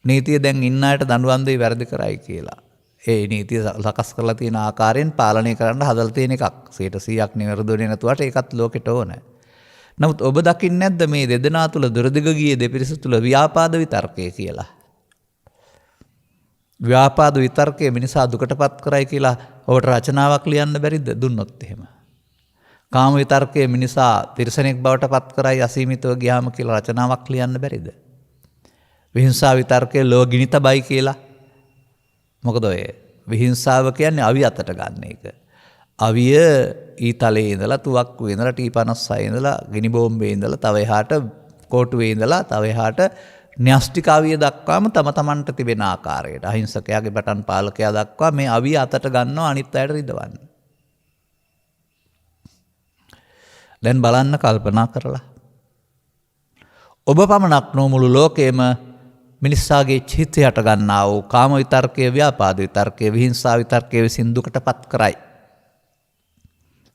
නීතිය දැන් ඉන්න අයට දඬුවම් දෙයි වැරදි කරයි කියලා. ඒ නීතිය සකස් කරලා තියෙන ආකාරයෙන් පාලනය කරන්න හදලා තියෙන එකක්. 100%ක් නිවැරදිව නැතුවට ඒකත් ලෝකෙට ඕන. නමුත් ඔබ දකින්නේ නැද්ද මේ දෙදෙනා තුල දුරදිග ගියේ දෙපිරිස තුල ව්‍යාපාද විතර්කය කියලා? ව්‍යාපාද විතර්කයේ මිනිසා දුකටපත් කරයි කියලා ඔබට රචනාවක් ලියන්න බැරිද දුන්නොත් එහෙම? කාම විතර්කයේ මිනිසා තිරසනෙක් බවට පත් කරයි අසීමිතව ගියාම කියලා රචනාවක් ලියන්න බැරිද? විහිංසා විතර්කයේ ලෝ ගිනි තබයි කියලා. මොකද ඔය විහිංසාව කියන්නේ අවිය අතට ගන්න එක. අවිය ඊතලේ ඉඳලා තුවක්කුවේ ඉඳලා T56 ඉඳලා ගිනි බෝම්බේ ඉඳලා තව එහාට කෝටුවේ ඉඳලා තව එහාට න්‍යෂ්ටික අවිය දක්වාම තම තමන්ට තිබෙන ආකාරයට අහිංසකයාගේ බටන් පාලකයා දක්වා මේ අවිය අතට ගන්නවා අනිත් අයට රිදවන්න. දැන් බලන්න කල්පනා කරලා. ඔබ පමණක් නොමුළු ලෝකෙම මිනිස්සාගේ චිත්තය හට ගන්නා වූ කාම විතර්කයේ ව්‍යාපාද විතර්කයේ විහිංසා විතර්කයේ විසින් දුකටපත් කරයි.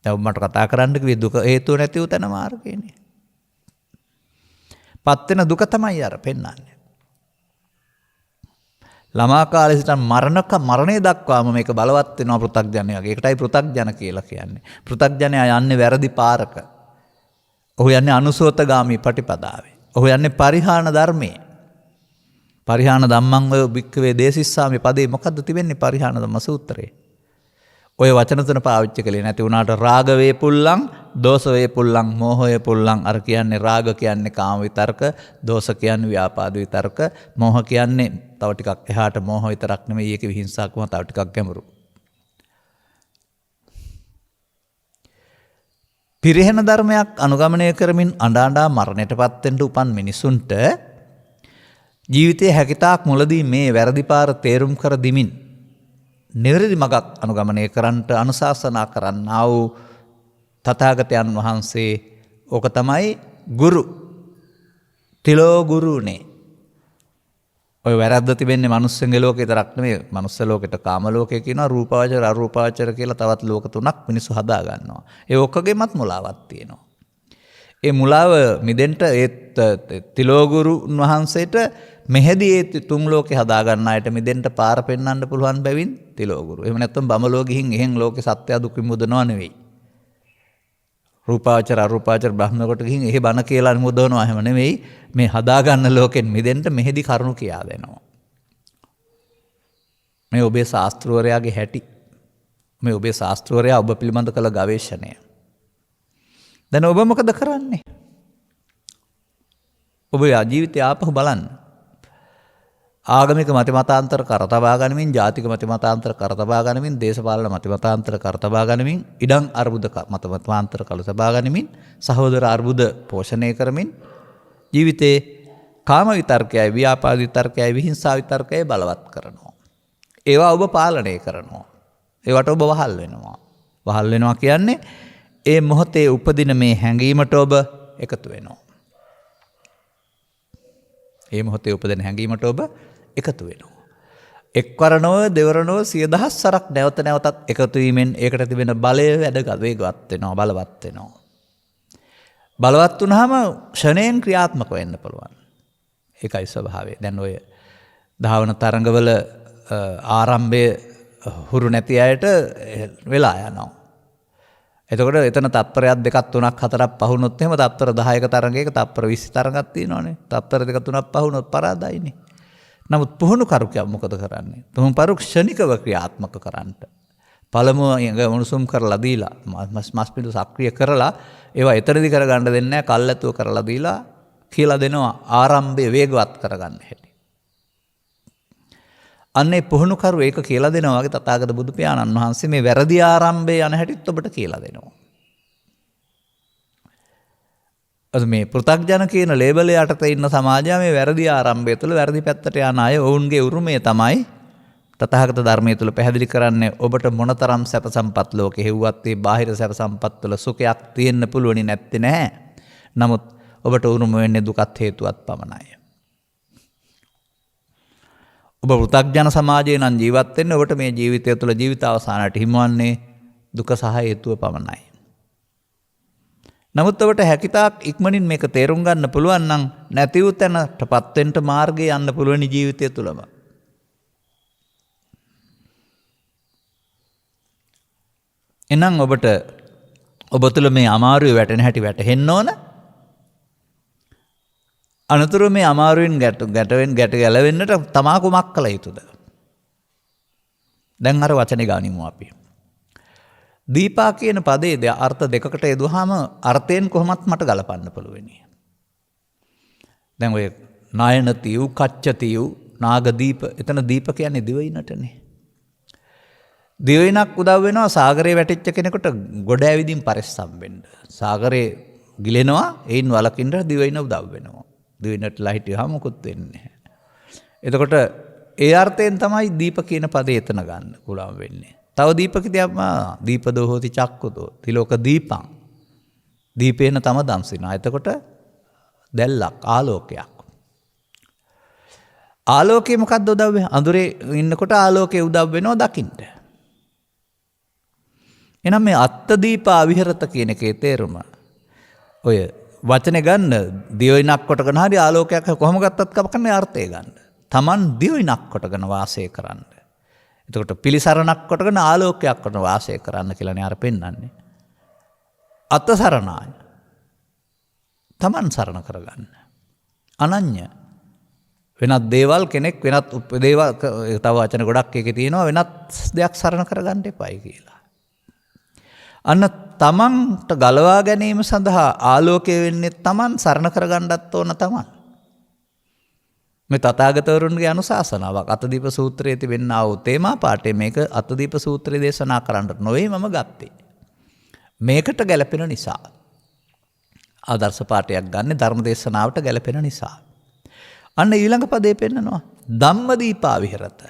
දැන් මට කතා කරන්න කිව්වේ දුක හේතුව නැති වූ තැන මාර්ගයනේ. පත් වෙන දුක තමයි අර පෙන්වන්නේ. ළමා කාලේ සිට මරණය දක්වාම මේක බලවත් වෙනවා පෘථග්ජනයාගේ. ඒකටයි පෘථග්ජන කියලා කියන්නේ. පෘථග්ජනයා යන්නේ වැරදි පාරක. ඔහු යන්නේ අනුසෝතගාමී පටිපදාවේ. ඔහු යන්නේ පරිහාන ධර්මයේ. පරිහාන ධම්මං ඔය භික්ඛවේ දේසිස්සාමි පදේ මොකද්ද තිබෙන්නේ පරිහාන ධම්ම සූත්‍රයේ? ඔය වචන තුන පාවිච්චි කළේ නැති වුණාට රාග වේ පුල්ලං, දෝෂ වේ පුල්ලං, මෝහ වේ පුල්ලං. අර කියන්නේ රාග කියන්නේ කාම විතර්ක, දෝෂ කියන්නේ ව්‍යාපාද විතර්ක, මෝහ කියන්නේ තව ටිකක් එහාට මෝහ විතරක් නෙමෙයි ඒකේ විහිංසාවකම තව ටිකක් ගැඹුරු. පිරිහෙන ධර්මයක් අනුගමනය කරමින් අඬා මරණයටපත් වෙන්න උපන් මිනිසුන්ට ජීවිතයේ හැකිතාක් මුලදී මේ වැරදි පාර තේරුම් කර දිමින් නිවැරදි මගක් අනුගමනය කරන්නට අනුශාසනා කරන්නා වූ තථාගතයන් වහන්සේ ඕක තමයි ගුරු. තිලෝ ගුරුනේ. ඔය වැරද්ද තිබෙන්නේ මනුස්සයන්ගේ ලෝකේ විතරක් නෙමෙයි. මනුස්ස ලෝකෙට කාම ලෝකේ කියනවා රූපාවචර අරූපාවචර කියලා තවත් ලෝක තුනක් මිනිස්සු හදා ගන්නවා. ඒ ඔක්කොගෙමත් මුලාවක් තියෙනවා. ඒ මුලාව මිදෙන්න ඒ තිලෝගුරු වහන්සේට මෙහෙදී ඒ තුන් ලෝකේ හදා ගන්න අයට මිදෙන්න පාර පෙන්වන්න පුළුවන් බැවින් තිලෝගුරු. එහෙම නැත්නම් බඹලෝ ගිහින් එහෙන් ලෝකේ සත්‍ය දුක් විමුදනව නෙවෙයි. රූපාවචර අරූපාවචර බ්‍රහ්ම කොට ගිහින් එහෙ බණ කියලා මුදවනවා එහෙම නෙවෙයි. මේ හදා ගන්න ලෝකෙන් මිදෙන්න මෙහෙදී කරුණු කියා දෙනවා. මේ ඔබේ ශාස්ත්‍රවරයාගේ හැටි. මේ ඔබේ ශාස්ත්‍රවරයා ඔබ පිළිබඳ කළ ගවේෂණය. දැන් ඔබ මොකද කරන්නේ? ඔබ ජීවිතය ආපහු බලන්න. ආගමික මතිමතාන්තර කරතබා ගනිමින්, ජාතික මතිමතාන්තර කරතබා ගනිමින්, දේශපාලන මතිමතාන්තර කරතබා ගනිමින්, ඉඩම් අර්බුද මතිමතාන්තර කළතබා ගනිමින්, සහෝදර අර්බුද පෝෂණය කරමින් ජීවිතේ කාම විතර්කයයි, ව්‍යාපාද විතර්කයයි, විහිංසා විතර්කයයි බලවත් කරනවා. ඒවා ඔබ පාලනය කරනවා. ඒවට ඔබ වහල් වෙනවා. වහල් වෙනවා කියන්නේ ඒ මොහොතේ උපදින මේ හැඟීමට ඔබ එකතු වෙනවා. ඒ මොහොතේ උපදින හැඟීමට ඔබ එකතු වෙනවා. එක්වරනෝ දෙවරනෝ 10000 සරක් නැවත නැවතත් එකතු වීමෙන් ඒකට තිබෙන බලය වේගවත් වෙනවා, බලවත් වෙනවා. බලවත් වුණාම ක්ෂණයෙන් ක්‍රියාත්මක වෙන්න පුළුවන්. ඒකයි ස්වභාවය. දැන් ඔය ධාවන තරංගවල ආරම්භයේ හුරු නැති අයට වෙලා යනවා. එතකොට එතන තත්පරයක් දෙකක් තුනක් හතරක් පහුනොත් එහෙම තත්පර 10ක තරඟයක තත්පර 20 තරඟක් තියෙනවනේ. තත්පර දෙක තුනක් පහුනොත් පළමුව උණුසුම් කරලා දීලා මස් පිඩු සක්‍රිය කරලා ඒවා එතරම්දි කරගන්න දෙන්නේ නැහැ. කල්ැතුව කරලා දීලා කියලා දෙනවා ආරම්භය වේගවත් කරගන්න හැටි. අන්නේ පුහුණු කරු ඒක කියලා දෙනවා වගේ තථාගත බුදු පියාණන් වහන්සේ මේ වැරදි ආරම්භය යන හැටිත් ඔබට කියලා දෙනවා. අද මේ පෘථග්ජන කියන ලේබල් යටතේ ඉන්න සමාජය මේ වැරදි ආරම්භය තුළ වැරදි පැත්තට යන අය ඔවුන්ගේ උරුමය තමයි තථාගත ධර්මයේ තුල පැහැදිලි කරන්නේ ඔබට මොනතරම් සැප සම්පත් ලෝකේ හෙව්වත් ඒ බාහිර සැප සම්පත් වල සුඛයක් තියෙන්න පුළුවනි නැත්තේ නෑ. නමුත් ඔබට උරුම වෙන්නේ දුකත් හේතුවත් පමණයි. ඔබ පෘථග්ජන සමාජයේ නම් ජීවත් වෙන්නේ ඔබට මේ ජීවිතය තුළ ජීවිත අවසානයට හිමිවන්නේ දුක සහ හේතුව පමණයි. නමුත් ඔබට හැකිතාක් ඉක්මනින් මේක තේරුම් ගන්න පුළුවන් නම් නැති වූ තැනටපත් වෙන්න මාර්ගය යන්න පුළුවන් ජීවිතය තුළම. එනම් ඔබට ඔබ තුළ මේ අමාරුවේ වැටෙන හැටි වැටහෙන්න ඕන. අනතුරු මේ අමාරුවෙන් ගැට ගැලවෙන්නට තමා කුමක් කළ යුතුද? දැන් අර වචනේ ගානිමු අපි. දීපා කියන පදයේ අර්ථ දෙකකට යෙදුවාම අර්ථයෙන් කොහොමත් මට ගලපන්න පුළුවනි. දැන් ඔය නායනතියු කච්චතියු නාගදීප එතන දීප කියන්නේ දිවයිනටනේ. දිවයිනක් උදව් වෙනවා සාගරේ වැටිච්ච කෙනෙකුට ගොඩ ඇවිදින් පරිස්සම් වෙන්න. සාගරේ ගිලෙනවා ඒන් වලකින්න දිවයින උදව් වෙනවා. දිවයිනටලා හිටියහම මොකුත් වෙන්නේ නැහැ. එතකොට ඒ අර්ථයෙන් තමයි දීප කියන පදේ එතන ගන්න පුළුවන් වෙන්නේ. තව දීපක තියම දීපදෝ හෝති චක්කුදෝ තිලෝක දීපං. දීපේන තම දම්සිනා. එතකොට දැල්ලක් ආලෝකයක්. ආලෝකය මොකක්ද උදව් වෙන්නේ? අඳුරේ ඉන්නකොට ආලෝකය උදව් වෙනවා දකින්න. එහෙනම් මේ අත්තදීපා විහෙරත කියන එකේ තේරුම ඔය වචනේ ගන්න දියවිනක් කොටගෙන හරි ආලෝකයක් කොහොම ගත්තත් කමන්නේ අර්ථය ගන්න. Taman දියවිනක් කොටගෙන වාසය කරන්න. එතකොට පිළිසරණක් කොටගෙන ආලෝකයක් කොටන වාසය කරන්න කියලානේ අර පෙන්වන්නේ. අත සරණාය. Taman සරණ කරගන්න. අනන්‍ය වෙනත් දේවල් කෙනෙක් වෙනත් දේවල් තව වචන ගොඩක් එකේ තියෙනවා වෙනත් දෙයක් සරණ කරගන්න එපයි කියලා. අන්න තමන්ට ගලවා ගැනීම සඳහා ආලෝකය වෙන්නේ තමන් සරණ කරගන්නත් ඕන තමන්. මේ තථාගතවරුන්ගේ අනුශාසනාවක් අතදීප සූත්‍රයේ තිබෙනා වූ තේමා පාඩේ මේක අතදීප සූත්‍රය දේශනා කරන්නට නොවේ මම ගත්තේ. මේකට ගැලපෙන නිසා. ආදර්ශ පාඩයක් ගන්න ධර්ම දේශනාවට ගැලපෙන නිසා. අන්න ඊළඟ පදේ පෙන්නනවා ධම්මදීපා විහෙරත.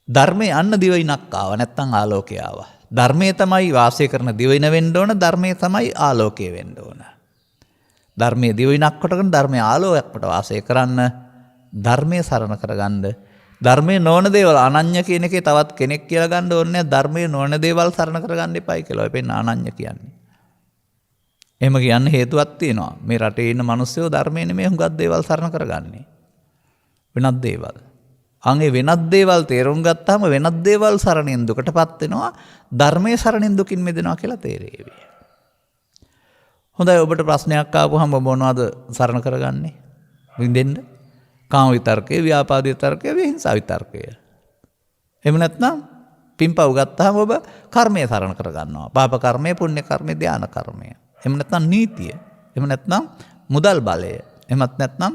ධර්මයේ අන්න දිවයිනක් ආව නැත්නම් ආලෝකය ආවා. ධර්මයේ තමයි වාසය කරන දිවයින වෙන්න ඕන. ධර්මයේ තමයි ආලෝකය වෙන්න ඕන. ධර්මයේ දිවයිනක් කොටගෙන ධර්මයේ ආලෝකයක් කොට වාසය කරන්න ධර්මයේ සරණ කරගන්න. ධර්මයේ නොවන දේවල් අනන්‍ය කියන එකේ තවත් කෙනෙක් කියලා ගන්න ඕනේ. ධර්මයේ නොවන දේවල් සරණ කරගන්න එපයි කියලා ඔය පෙන්න අනන්‍ය කියන්නේ. එහෙම කියන්න හේතුවක් තියෙනවා. මේ රටේ ඉන්න මිනිස්සුયો ධර්මයේ නෙමෙයි හුඟක් දේවල් සරණ කරගන්නේ. වෙනත් දේවල්. අංගේ වෙනත් දේවල් තේරුම් ගත්තාම වෙනත් දේවල් සරණෙන් දුකටපත් වෙනවා. ධර්මයේ සරණෙන් දුකින් මිදෙනවා කියලා තේරෙවි. හොඳයි ඔබට ප්‍රශ්නයක් ආවම මොනවද සරණ කරගන්නේ? විඳෙන්න. කාම විතර්කය, ව්‍යාපාද විතර්කය, විහිංසා විතර්කය. එහෙම නැත්නම් පින්පව් ගත්තාම ඔබ කර්මය සරණ කරගන්නවා. පාප කර්මය, පුණ්‍ය කර්මය, ධාන කර්මය. එහෙම නැත්නම් නීතිය. එහෙම නැත්නම් මුදල් බලය. එහෙමත් නැත්නම්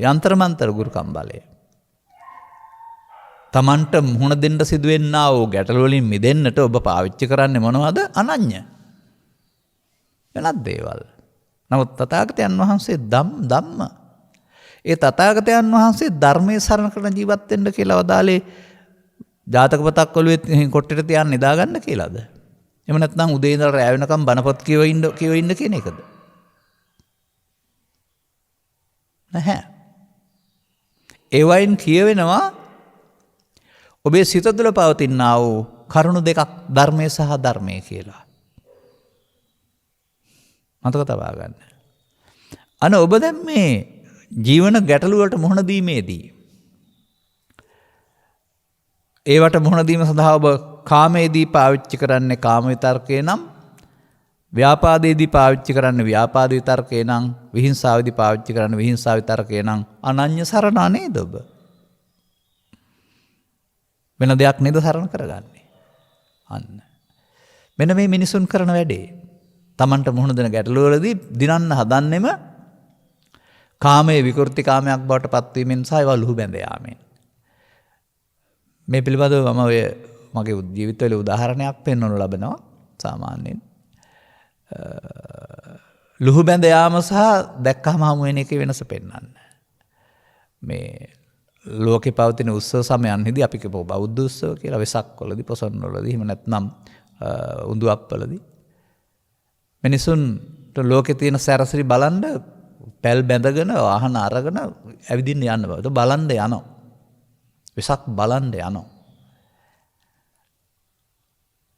යන්ත්‍ර මන්ත්‍ර ගුරුකම් බලය. තමන්ට මුහුණ දෙන්න සිදුවෙන්නා වූ ගැටලු වලින් මිදෙන්නට ඔබ පාවිච්චි කරන්නේ මොනවද? අනන්‍ය. වෙනත් දේවල්. නමුත් තථාගතයන් වහන්සේ ධම්ම. ඒ තථාගතයන් වහන්සේ ධර්මයේ සරණ කරන ජීවත් වෙන්න කියලා වදාලේ ජාතක පොතක් ඔළුවේ කොට්ටේට තියන් නිදා ගන්න කියලාද? එහෙම නැත්නම් උදේ ඉඳලා රැ වෙනකම් බණපොත් කියව ඉන්න කියන එකද? නැහැ. ඒ වයින් කියවෙනවා ඔබේ සිත තුළ පවතිනා වූ කරුණු දෙකක් ධර්මය සහ ධර්මය කියලා. මතක තබා ගන්න. අනේ ඔබ දැන් මේ ජීවන ගැටලු වලට මුහුණ දීමේදී ඒවට මුහුණ දීම සඳහා ඔබ කාමයේදී පාවිච්චි කරන්නේ කාම විතර්කේ නම්, ව්‍යාපාදයේදී පාවිච්චි කරන්නේ ව්‍යාපාද විතර්කේ නම්, විහිංසාවේදී පාවිච්චි කරන්නේ විහිංසාව විතර්කේ නම් අනන්‍ය සරණ නේද ඔබ? වෙන දෙයක් නේද සරණ කරගන්නේ. අන්න. මෙන්න මේ මිනිසුන් කරන වැඩේ. Tamanට මුහුණ දෙන ගැටලුවලදී දිනන්න හදන්නෙම කාමයේ විකෘති කාමයක් බවට පත්වීමෙන් සහ ඒවා ලුහු බැඳ යාමෙන්. මේ පිළිබඳව මම ඔය මගේ ජීවිතවල උදාහරණයක් පෙන්වනු ලබනවා සාමාන්‍යයෙන්. ලුහු බැඳ යාම සහ දැක්කම හමු වෙන එකේ වෙනස පෙන්වන්න. මේ ලෝකේ පවතින උත්සව සමයන්හිදී අපි කියපුව බෞද්ධ උත්සව කියලා වෙසක් වලදී පොසොන් වලදී එහෙම නැත්නම් උඳුවප් වලදී මිනිසුන්ට ලෝකේ තියෙන සැරසිරි බලන්න පැල් බැඳගෙන වාහන අරගෙන ඇවිදින්න යන්න බෑ. ඒක බලන්න යනවා. වෙසක් බලන්න යනවා.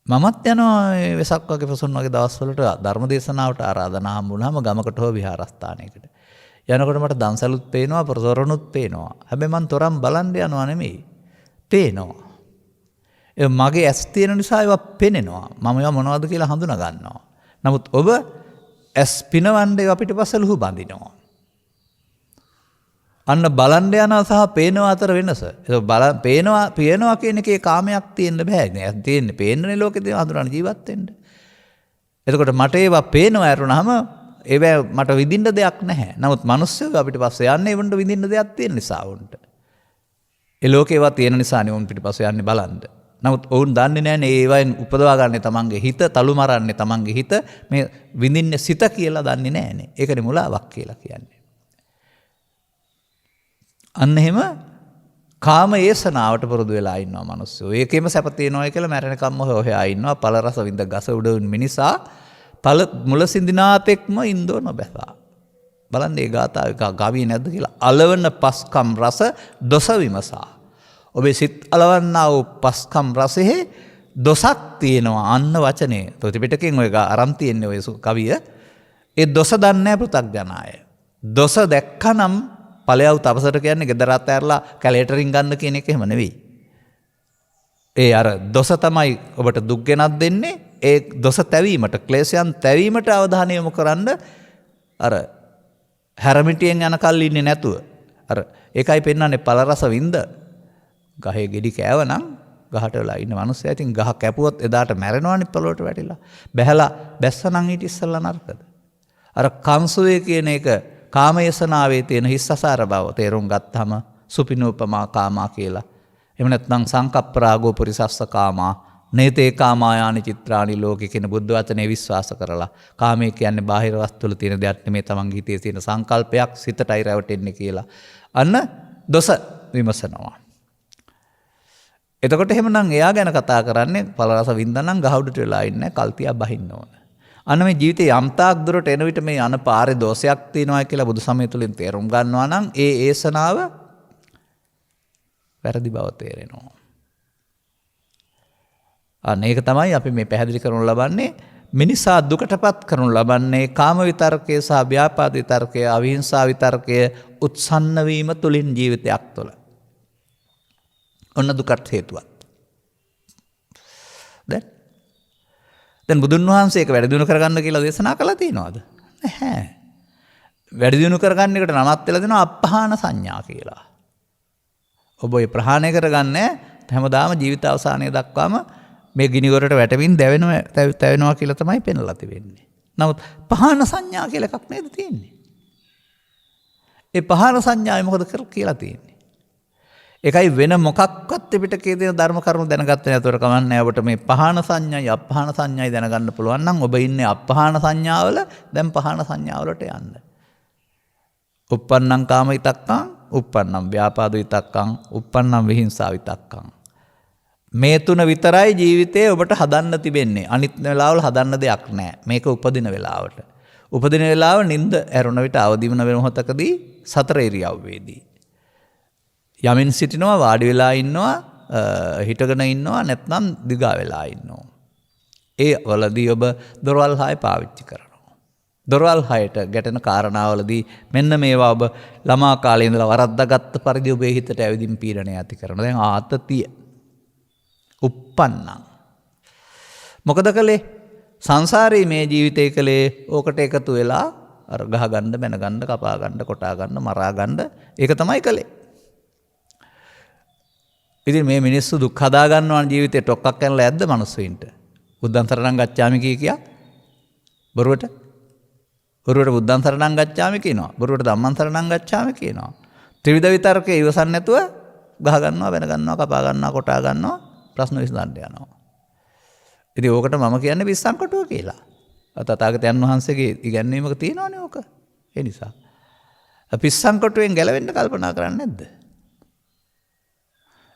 මමත් යනවා වෙසක් වගේ පොසොන් වගේ දවස්වලට ධර්ම දේශනාවට ආරාධනා හම්බුනහම ගමකට හෝ විහාරස්ථානයකට. යනකොට මට දන්සලුත් පේනවා ප්‍රසෝරණුත් පේනවා. හැබැයි මං තරම් බලන්න යනවා නෙමෙයි. පේනවා. ඒ මගේ ඇස් තියෙන නිසා ඒවා පේනවා. මම ඒවා මොනවද කියලා හඳුනා ගන්නවා. නමුත් ඔබ ඇස් පිනවන්නේ ඒවා පිටපස්ස ලුහු බඳිනවා. අන්න බලන්න යනවා සහ පේනවා අතර වෙනස. ඒක පේනවා කියන එකේ කාමයක් තියෙන්න බෑ. නේ තියෙන්නේ පේන්නනේ ලෝකේ තියෙන හඳුනන ජීවත් වෙන්න. එතකොට මට ඒවා පේනවා ඇරුණාම ඒවා මට විඳින්න දෙයක් නැහැ. නමුත් මිනිස්සු අපිට පස්සේ යන්නේ වුන්ට විඳින්න දෙයක් තියෙන නිසා වුන්ට. ඒ ලෝකේ ඒවා තියෙන නිසානේ වුන් පිටපස්සේ යන්නේ බලන්න. නමුත් ඔවුන් දන්නේ නැහැනේ ඒවෙන් උපදවා ගන්න තමන්ගේ හිත, තලු මරන්නේ තමන්ගේ හිත, මේ විඳින්නේ සිත කියලා දන්නේ නැහැනේ. ඒකනේ මුලාවක් කියලා කියන්නේ. අන්න එහෙම කාම ඒසනාවට පුරුදු වෙලා ඉන්නවා මිනිස්සු. ඒකෙම සැප තියනවා කියලා මැරෙනකම්ම හොයා ඉන්නවා. පළ රස විඳ ගස උඩින් මිනිසා පළ මුල සිඳිනාතෙක්ම ඉන්දෝ නොබැසා. බලන්න මේ ගාථාව එක ගාවී නැද්ද කියලා. අලවන පස්කම් රස දොස විමසා. ඔබේ සිත් අලවන්නා වූ පස්කම් රසෙහි දොසක් තියෙනවා අන්න වචනේ. ත්‍රිපිටකයෙන් ඔය අරන් තියෙන්නේ ඔය කවිය. ඒ දොස දන්නේ නැහැ පෘථග්ජනාය. දොස දැක්කනම් ඵලයව තපසට කියන්නේ ගෙදර අතහැරලා කැලේටරින් ගන්න කියන එක එහෙම නෙවෙයි. ඒ අර දොස තමයි ඔබට දුක් ගෙනත් දෙන්නේ. ඒ දොස තැවීමට, ක්ලේශයන් තැවීමට අවධානය යොමු කරන්න අර හැරමිටියෙන් යන කල් ඉන්නේ නැතුව. අර ඒකයි පෙන්වන්නේ පළ රස විඳ. ගහේ ගෙඩි කෑවනම් ගහට වෙලා ඉන්න මිනිස්සයා ඉතින් ගහ කැපුවොත් එදාට මැරෙනවනේ පොළොවට වැටිලා. බැහැලා බැස්සනම් ඊට ඉස්සෙල්ලා නරකද? අර කංසුවේ කියන එක කාමයසනාවේ තියෙන හිස්සසාර බව තේරුම් ගත්තාම සුපිනෝපමා කාමා කියලා. එහෙම නැත්නම් සංකප්පරාගෝ පුරිසස්ස කාමා නේතේ කාමායානි චිත්‍රානි ලෝකේ කියන බුද්ධ වචනේ විශ්වාස කරලා කාමයේ කියන්නේ බාහිර වස්තු වල තියෙන දෙයක් නෙමෙයි තමන්ගේ හිතේ තියෙන සංකල්පයක් සිතටයි රැවටෙන්නේ කියලා. අන්න දොස විමසනවා. එතකොට එහෙමනම් එයා ගැන කතා කරන්නේ පළ රස වින්දනම් ගහ උඩට වෙලා ඉන්නේ කල්තියා බහින්න ඕන. අන්න මේ ජීවිතේ යම්තාක් දුරට එන විට මේ යන පාරේ දෝෂයක් තියෙනවා කියලා බුදු සමය තුලින් තේරුම් ගන්නවා නම් ඒ ඒසනාව වැරදි බව තේරෙනවා. අන්න ඒක තමයි අපි මේ පැහැදිලි කරනු ලබන්නේ. මිනිසා දුකටපත් කරනු ලබන්නේ කාම විතර්කය සහ ව්‍යාපාද විතර්කය, අවිහිංසා විතර්කය උත්සන්න වීම තුලින් ජීවිතයක් තුළ. ඔන්න දුකට හේතුවක්. දැන් බුදුන් වහන්සේ ඒක වැඩි දියුණු කරගන්න කියලා දේශනා කළා තියෙනවද? නැහැ. වැඩි දියුණු කරගන්න එකට නමක් දෙලා දෙනවා අපහාන සංඥා කියලා. ඔබ ඒ ප්‍රහාණය කරගන්නේ හැමදාම ජීවිත අවසානයේ දක්වාම මේ ගිනිගොරට වැටෙමින් තැවෙනවා කියලා තමයි පෙන්වලා තිබෙන්නේ. නමුත් පහාන සංඥා කියලා එකක් නේද තියෙන්නේ? ඒ පහාන සංඥාවේ මොකද කියලා තියෙන්නේ? ඒකයි වෙන මොකක්වත් පිටකේ දෙන ධර්ම කරුණු දැනගත්තේ නැතුව කමන්නේ ඔබට මේ පහාන සංඥායි අපහාන සංඥායි දැනගන්න පුළුවන් නම් ඔබ ඉන්නේ අපහාන සංඥාවල දැන් පහාන සංඥාවලට යන්න. uppannam kama vitakkan, uppannam ව්‍යාපාද විතක්කං, uppannam විහිංසා විතක්කං. මේ තුන විතරයි ජීවිතේ ඔබට හදන්න තිබෙන්නේ. අනිත් වෙලාවල හදන්න දෙයක් නැහැ. මේක උපදින වෙලාවට. උපදින වෙලාව නිින්ද ඇරුණ විට අවදි වෙන මොහොතකදී සතර ඉරියව්වේදී යමින් සිටිනවා, වාඩි වෙලා ඉන්නවා, හිටගෙන ඉන්නවා, නැත්නම් දිගා වෙලා ඉන්නවා. ඒ වලදී ඔබ දොරවල් 6 පාවිච්චි කරනවා. දොරවල් 6ට ගැටෙන කාරණාවලදී මෙන්න මේවා ඔබ ළමා කාලේ ඉඳලා වරද්දාගත්ත පරිදි ඔබේ හිතට ඇවිදින් පීඩනය ඇති කරනවා. දැන් ආතතිය uppannam. මොකද කලේ? සංසාරේ මේ ජීවිතේ කලේ ඕකට එකතු වෙලා අර ගහ ගන්න, බැන ගන්න, කපා ගන්න, කොටා ගන්න, මරා ගන්න ඒක තමයි කලේ. ඉතින් මේ මිනිස්සු දුක් හදා ගන්නවා ජීවිතේ ටොක්ක්ක් කරලා ඇද්ද මිනිස්සුන්ට? බුද්ධං සරණං ගච්ඡාමි කියා බොරුවට බුද්ධං සරණං ගච්ඡාමි කියනවා. බොරුවට ධම්මං සරණං ගච්ඡාමි කියනවා. ත්‍රිවිධ විතර්කේ ඉවසන්නේ නැතුව ගහ ගන්නවා, වෙන ගන්නවා, කපා ගන්නවා, කොටා ගන්නවා, ප්‍රශ්න විසඳන්න යනවා. ඉතින් ඕකට මම කියන්නේ පිස්සන් කොටුව කියලා. තථාගතයන් වහන්සේගේ ඉගැන්වීමක තියෙනවනේ ඕක. ඒ නිසා පිස්සන් කොටුවෙන් ගැලවෙන්න කල්පනා කරන්නේ නැද්ද?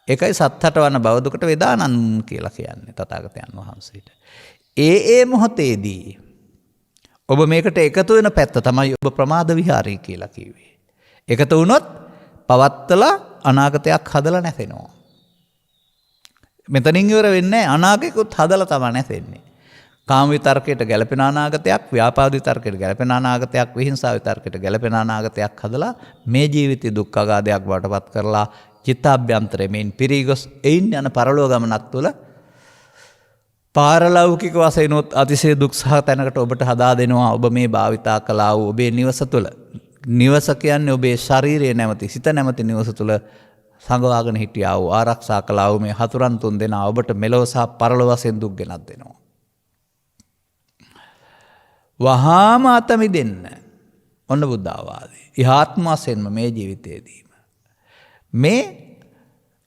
ඒකයි සත්හට වන බව දුකට වේදානන් කියලා කියන්නේ තථාගතයන් වහන්සේට. ඒ මොහොතේදී ඔබ මේකට එකතු වෙන පැත්ත තමයි ඔබ ප්‍රමාද විහාරී කියලා කිව්වේ. එකතු වුණොත් පවත්තලා අනාගතයක් හදලා නැසෙනවා. මෙතනින් ඉවර වෙන්නේ අනාගතයකුත් හදලා තමයි නැසෙන්නේ. කාම විතර්කයට ගැලපෙන අනාගතයක්, ව්‍යාපාද විතර්කයට ගැලපෙන අනාගතයක්, විහිංසාව විතර්කයට ගැලපෙන අනාගතයක් හදලා මේ ජීවිතයේ දුක් අගාධයක් වටපත් කරලා චිත්තාභ්‍යන්තරයෙන් පිරිගොස් එයින් යන පරලෝක ගමනක් තුළ පාරලෞකික වශයෙන් අතිශය දුක් සහ තැනකට ඔබට හදා දෙනවා. ඔබ මේ භාවිතා කළා වූ ඔබේ නිවස තුළ, නිවස කියන්නේ ඔබේ ශරීරයේ නැමැති සිත නැමැති නිවස තුළ සංගවාගෙන හිටියා වූ ආරක්ෂා කළා වූ මේ හතුරන් තුන් දෙනා ඔබට මෙලොව සහ පරලොව වශයෙන් දුක් ගෙනත් දෙනවා. වහාම අත මිදෙන්න. ඔන්න බුද්ධ ආවාදේ. ඉහාත්ම වශයෙන්ම මේ ජීවිතයේදීම මේ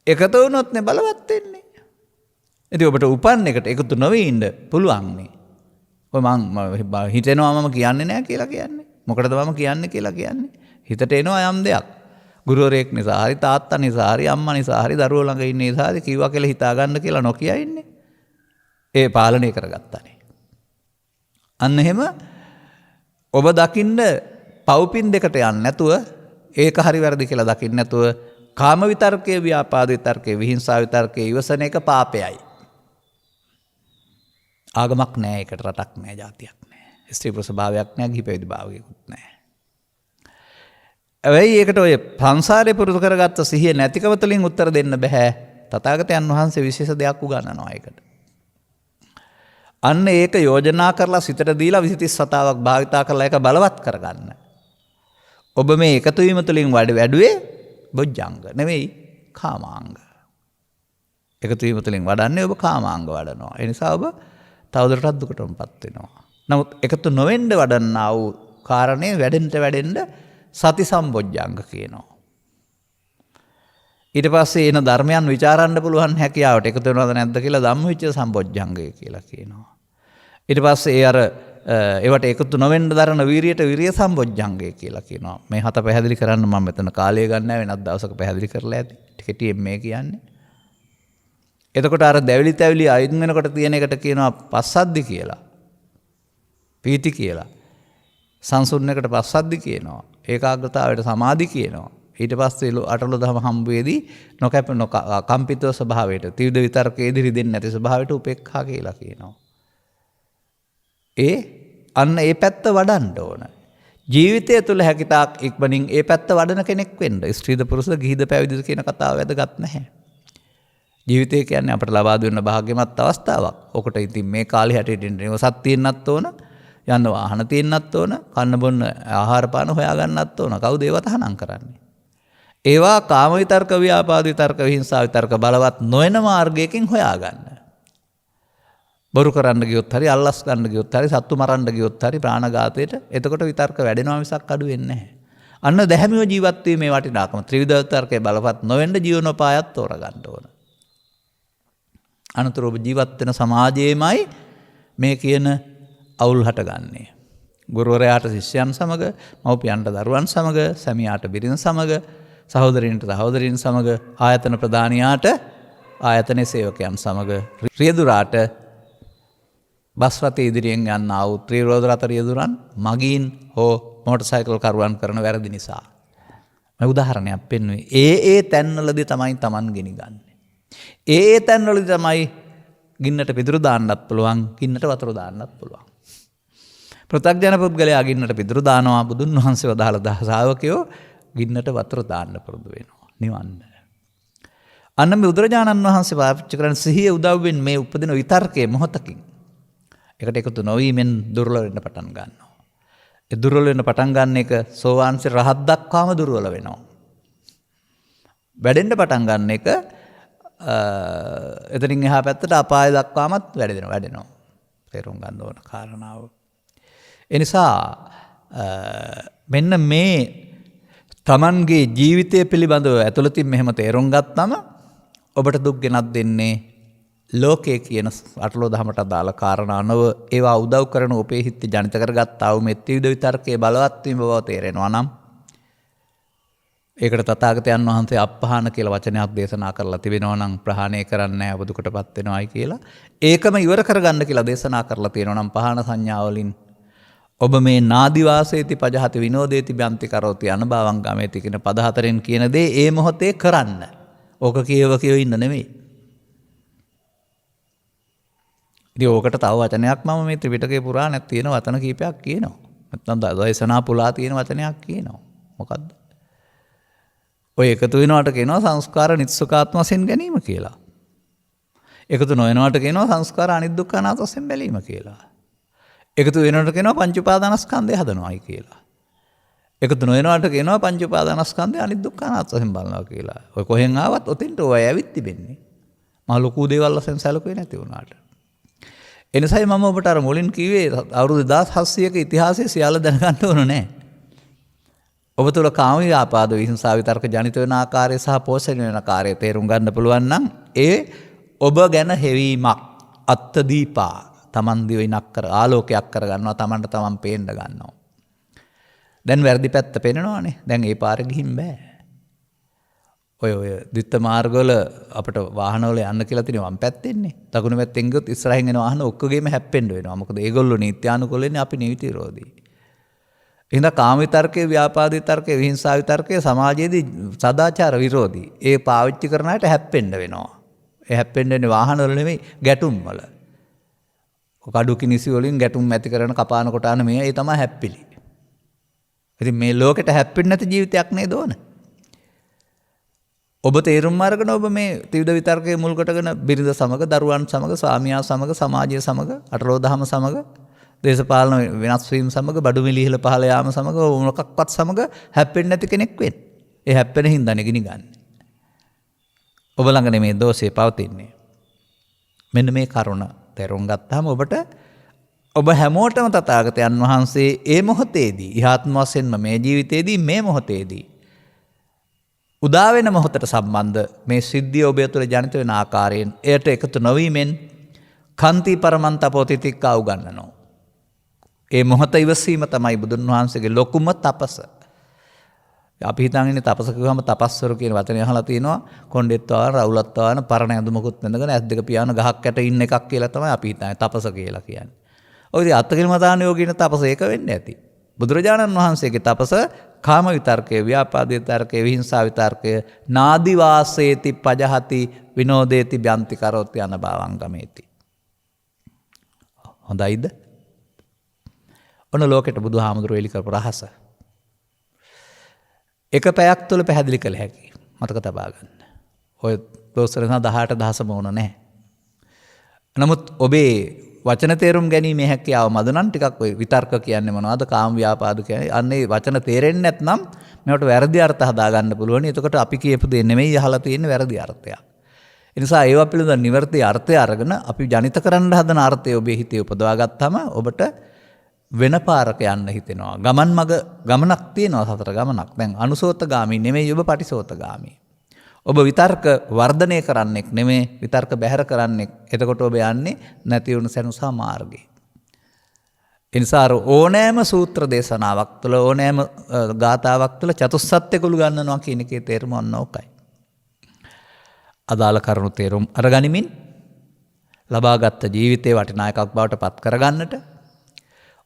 එකතු වුණොත් නේ බලවත් වෙන්නේ. ඉතින් ඔබට උපන් එකට එකතු නොවී ඉන්න පුළුවන් නේ. ඔය මම හිතෙනවා මම කියන්නේ නැහැ කියලා කියන්නේ. මොකටද මම කියන්නේ කියලා කියන්නේ? හිතට එනවා යම් දෙයක්. ගුරුවරයෙක් නිසා හරි, තාත්තා නිසා හරි, අම්මා නිසා හරි, දරුවෝ ළඟ ඉන්න නිසා හරි කිව්වා කියලා හිතා ගන්න කියලා නොකිය ඉන්නේ. ඒ පාලනය කරගත්තානේ. අන්න එහෙම ඔබ දකින්න පව්පින් දෙකට යන්නේ නැතුව, ඒක හරි වැරදි කියලා දකින්න නැතුව කාම විතර්කයේ, ව්‍යාපාද විතර්කයේ, විහිංසාව විතර්කයේ ඉවසන එක පාපයයි. ආගමක් නැහැ ඒකට, රටක් නැහැ, ජාතියක් නැහැ, ස්ත්‍රී පුරුෂ භාවයක් නැහැ, ගිහි පැවිදි භාවයකුත් නැහැ. ඇයි ඒකට ඔය සංසාරේ පුරුදු කරගත්ත සිහිය නැතිකම තුළින් උත්තර දෙන්න බෑ. තථාගතයන් වහන්සේ විශේෂ දෙයක් උගන්වනවා ඒකට. අන්න ඒක යෝජනා කරලා සිතට දීලා 27 වතාවක් භාවිතා කරලා ඒක බලවත් කරගන්න. ඔබ මේ එකතු වීම තුළින් වැඩුවේ බොජ්ජංග නෙවෙයි කාමාංග. එකතු වීම තුළින් වඩන්නේ ඔබ කාමාංග වඩනවා. ඒ නිසා ඔබ තවදුරටත් දුකටමපත් වෙනවා. නමුත් එකතු නොවෙන්න වඩන්නා වූ කාරණේ වැඩෙන්න සති සම්බොජ්ජංග කියනවා. ඊට පස්සේ එන ධර්මයන් ਵਿਚාරන්න පුළුවන් හැකියාවට එකතු වෙනවද නැද්ද කියලා ධම්මවිචය සම්බොජ්ජංගය කියලා කියනවා. ඊට පස්සේ ඒ අර ඒවට එකතු නොවෙන්න දරන වීරියට විරිය සම්බොජ්ජංගය කියලා කියනවා. මේ හත පැහැදිලි කරන්න මම මෙතන කාලය ගන්න නැහැ, වෙනත් දවසක පැහැදිලි කරලා ඇති. ටිකටියෙන් මේ කියන්නේ. එතකොට අර දැවිලි තැවිලි අයින් වෙනකොට තියෙන එකට කියනවා පස්සද්දි කියලා. පීති කියලා. සංසුන් එකට පස්සද්දි කියනවා. ඒකාග්‍රතාවයට සමාධි කියනවා. ඊට පස්සේ අටලොව දහම හම්බුවේදී නොකැප කම්පිතව ස්වභාවයට, ත්‍රිවිධ විතර්කයේ දිරිදෙන්නේ නැති ස්වභාවයට උපේක්ඛා කියලා කියනවා. අන්න ඒ පැත්ත වඩන්න ඕන. ජීවිතය තුළ හැකිතාක් ඉක්මනින් ඒ පැත්ත වඩන කෙනෙක් වෙන්න. ස්ත්‍රීද පුරුෂද ගිහිද පැවිදිද කියන කතාව වැදගත් නැහැ. ජීවිතය කියන්නේ අපට ලබා දෙන භාග්‍යමත් අවස්ථාවක්. ඔකට ඉතින් මේ කාලේ හැටියට නිවසක් තියෙන්නත් ඕන, යන්න වාහන තියෙන්නත් ඕන, කන්න බොන්න ආහාර පාන හොයා ගන්නත් ඕන. කවුද ඒව තහනම් කරන්නේ? ඒවා කාම විතර්ක, ව්‍යාපාද විතර්ක, විහිංසා විතර්ක බලවත් නොවන මාර්ගයකින් හොයාගන්න. බොරු කරන්න ගියොත් හරි, අල්ලස් ගන්න ගියොත් හරි, සත්තු මරන්න ගියොත් හරි, ප්‍රාණඝාතයට එතකොට විතර්ක වැඩෙනවා මිසක් අඩු වෙන්නේ නැහැ. අන්න දැහැමිව ජීවත් වීමේ වටිනාකම ත්‍රිවිධ විතර්කයේ බලවත් නොවෙන්න ජීවනෝපායත් තෝරගන්න ඕන. අනතුරු ඔබ ජීවත් වෙන සමාජයේමයි මේ කියන අවුල් හටගන්නේ. ගුරුවරයාට ශිෂ්‍යයන් සමග, මව්පියන්ට දරුවන් සමග, සැමියාට බිරිඳ සමග, සහෝදරින්ට සහෝදරින් සමග, ආයතන ප්‍රධානියාට ආයතනයේ සේවකයන් සමග, රියදුරාට බස් රථයේ ඉදිරියෙන් යන ආ වූ ත්‍රිරෝද රථ රියදුරන් මගීන් හෝ මෝටර් සයිකල් කරුවන් කරන වැරදි නිසා. මම උදාහරණයක් පෙන්වුවේ. ඒ තැන්වලදී තමයි Taman ගිනිගන්නේ. ඒ තැන්වලදී තමයි ගින්නට පිදුරු දාන්නත් පුළුවන්, ගින්නට වතුර දාන්නත් පුළුවන්. පෘථග්ජන පුද්ගලයා ගින්නට පිදුරු දානවා, බුදුන් වහන්සේ වදාළ ශ්‍රාවකයෝ ගින්නට වතුර දාන්න පුරුදු වෙනවා නිවන්න. අන්න මේ බුදුරජාණන් වහන්සේ පාවිච්චි කරන සිහිය උදව්වෙන් මේ උපදින විතර්කයේ මොහොතකින් එකට එකතු නොවීමෙන් දුර්වල වෙන්න පටන් ගන්නවා. ඒ දුර්වල වෙන්න පටන් ගන්න එක සෝවාන්සේ රහත් දක්වාම දුර්වල වෙනවා. වැඩෙන්න පටන් ගන්න එක එතනින් එහා පැත්තට අපාය දක්වාමත් වැඩෙනවා. තේරුම් ගන්න ඕන කාරණාව. ඒ නිසා මෙන්න මේ තමන්ගේ ජීවිතය පිළිබඳව ඇතුළතින් මෙහෙම තේරුම් ගත්තම ඔබට දුක් ගෙනත් දෙන්නේ ලෝකයේ කියන අටලෝ දහමට අදාළ කාරණා නොව ඒවා උදව් කරන ඔබේ හිතේ ජනිත කරගත්තා වූ මේ ත්‍රිවිධ විතර්කයේ බලවත් වීම බව තේරෙනවා නම් ඒකට තථාගතයන් වහන්සේ අපහාන කියලා වචනයක් දේශනා කරලා තිබෙනවා නම් ප්‍රහාණය කරන්නේ නැහැ ඔබ දුකටපත් වෙනවායි කියලා. ඒකම ඉවර කරගන්න කියලා දේශනා කරලා තියෙනවා නම් පහාන සංඥාවලින් ඔබ මේ නාදිවාසේති පජහති විනෝදේති බ්‍යන්ති කරෝති අනභවං ගමේති කියන පද හතරෙන් කියන දේ ඒ මොහොතේ කරන්න. ඕක කියව ඉන්න නෙමෙයි. ඉතින් ඕකට තව වචනයක් මම මේ ත්‍රිපිටකේ පුරාණයක් තියෙන වචන කීපයක් කියනවා. නැත්නම් දේශනා පුලා තියෙන වචනයක් කියනවා. මොකද්ද? ඔය එකතු වෙනවට කියනවා සංස්කාර නිත්සුකාත්ම වශයෙන් ගැනීම කියලා. එකතු නොවනවට කියනවා සංස්කාර අනිදුක්ඛ අනාත්ම වශයෙන් බැලීම කියලා. එකතු වෙනවට කියනවා පංච උපාදානස්කන්ධය හදනවායි කියලා. එකතු නොවනවට කියනවා පංච උපාදානස්කන්ධය අනිදුක්ඛ අනාත්ම වශයෙන් බලනවා කියලා. ඔය කොහෙන් ආවත් ඔතෙන්ට ඔය ඇවිත් තිබෙන්නේ. මහ ලොකු දේවල් වශයෙන් සැලකුවේ නැති වුණාට. එනිසායි මම ඔබට අර මුලින් කිව්වේ අවුරුදු 1700ක ඉතිහාසයේ සියල්ල දැනගන්න ඕන නෑ. ඔබ තුළ කාම ව්‍යාපාද විහිංසා විතර්ක ජනිත වෙන ආකාරය සහ පෝෂණය වෙන ආකාරය තේරුම් ගන්න පුළුවන් නම් ඒ ඔබ ගැන හෙවීමක් අත්දීපා තමන් දිවිනක් කර ආලෝකයක් කර ගන්නවා තමන්ට තමන් පේන්න ගන්නවා. දැන් වැරදි පැත්ත පේනවනේ. දැන් ඒ පාරේ ගිහින් බෑ. ඔය ද්විත්ව මාර්ගවල අපිට වාහනවල යන්න කියලා තියෙන වම් පැත්තෙන්නේ. දකුණු පැත්තෙන් ගියොත් ඉස්සරහින් එන වාහන ඔක්කොගේම හැප්පෙන්න වෙනවා. මොකද ඒගොල්ලෝ නීත්‍යානුකූලනේ අපි නීති විරෝධී. එහෙනම් කාම විතර්කයේ ව්‍යාපාද විතර්කයේ විහිංසා විතර්කයේ සමාජයේදී සදාචාර විරෝධී. ඒ පාවිච්චි කරන අයට හැප්පෙන්න වෙනවා. ඒ හැප්පෙන්නේ වාහනවල නෙමෙයි ගැටුම් වල. කඩු කිනිසි වලින් ගැටුම් ඇති කරන කපාන කොටාන මේ ඒ තමයි හැප්පිලි. ඉතින් මේ ලෝකෙට හැප්පෙන්නේ නැති ජීවිතයක් නේද ඕන? ඔබ තේරුම් අරගෙන ඔබ මේ ත්‍රිවිධ විතර්කයේ මුල් කොටගෙන බිරිඳ සමග දරුවන් සමග ස්වාමියා සමග සමාජය සමග අටලෝ දහම සමග දේශපාලන වෙනස් වීම සමග බඩු මිල ඉහළ පහළ යාම සමග මොකක්වත් සමග හැප්පෙන්නේ නැති කෙනෙක් වෙන්න. ඒ හැප්පෙන හින්දා නෙගිනි ගන්න. ඔබ ළඟ මේ දෝෂේ පවතින්නේ. මෙන්න මේ කරුණ තේරුම් ගත්තාම ඔබට ඔබ හැමෝටම තථාගතයන් වහන්සේ ඒ මොහොතේදී ඉහාත්ම වශයෙන්ම මේ ජීවිතේදී මේ මොහොතේදී උදා වෙන මොහොතට සම්බන්ධ මේ සිද්ධිය ඔබ තුළ ජනිත වෙන ආකාරයෙන් එයට එකතු නොවීමෙන් කන්ති පරමන්තපෝතිතික්කා උගන්වනවා. ඒ මොහොත ඉවසීම තමයි බුදුන් වහන්සේගේ ලොකුම තපස. අපි හිතන් ඉන්නේ තපස කිව්වම තපස්වරු කියන වචනේ අහලා තිනවා. කොණ්ඩෙත් වහන රවුලත් වහන පරණ ඇඳුමකුත් නැඳගෙන ඇස් දෙක පියාන ගහක් යට ඉන්න එකක් කියලා තමයි අපි හිතන්නේ තපස කියලා කියන්නේ. ඔය ඉතින් අත්කිලමතාන යෝගින තපස ඒක වෙන්නේ ඇති. බුදුරජාණන් වහන්සේගේ තපස කාම විතර්කයේ ව්‍යාපාද විතර්කයේ විහිංසා විතර්කයේ නාදි වාසේති පජහති විනෝදේති බ්‍යන්ති කරෝති අනභවං ගමේති. හොඳයිද? ඔන්න ලෝකෙට බුදුහාමුදුරුවෝ එලි කරපු රහස. එක පැයක් තුළ පැහැදිලි කළ හැකි. මතක තබා ගන්න. ඔය දෝස්තර 18 දහසම ඕන නැහැ. නමුත් ඔබේ වචන තේරුම් ගැනීමේ හැකියාව මද නම් ටිකක් ඔය විතර්ක කියන්නේ මොනවද? කාම ව්‍යාපාද කියන්නේ අන්නේ වචන තේරෙන්නේ නැත්නම් මේවට වැරදි අර්ථ හදා ගන්න පුළුවන්. එතකොට අපි කියපු දේ නෙමෙයි අහලා තියෙන්නේ වැරදි අර්ථයක්. ඒ නිසා ඒවා පිළිබඳ නිවැරදි අර්ථය අරගෙන අපි ජනිත කරන්න හදන අර්ථය ඔබේ හිතේ උපදවා ගත්තාම ඔබට වෙන පාරක යන්න හිතෙනවා. ගමනක් තියෙනවා සතර ගමනක්. දැන් අනුසෝතගාමී නෙමෙයි ඔබ පටිසෝතගාමී. ඔබ විතර්ක වර්ධනය කරන්නෙක් නෙමෙයි විතර්ක බැහැර කරන්නෙක්. එතකොට ඔබ යන්නේ නැති වුණු සැනුසා මාර්ගේ. ඒ නිසා ඕනෑම සූත්‍ර දේශනාවක් තුළ ඕනෑම ගාථාවක් තුළ චතුස්සත්‍ය කුළු ගන්නනවා කියන එකේ තේරුම ඔන්න ඕකයි. අදාළ කරුණු තේරුම් අරගනිමින් ලබාගත් ජීවිතේ වටිනාකමක් බවට පත් කරගන්නට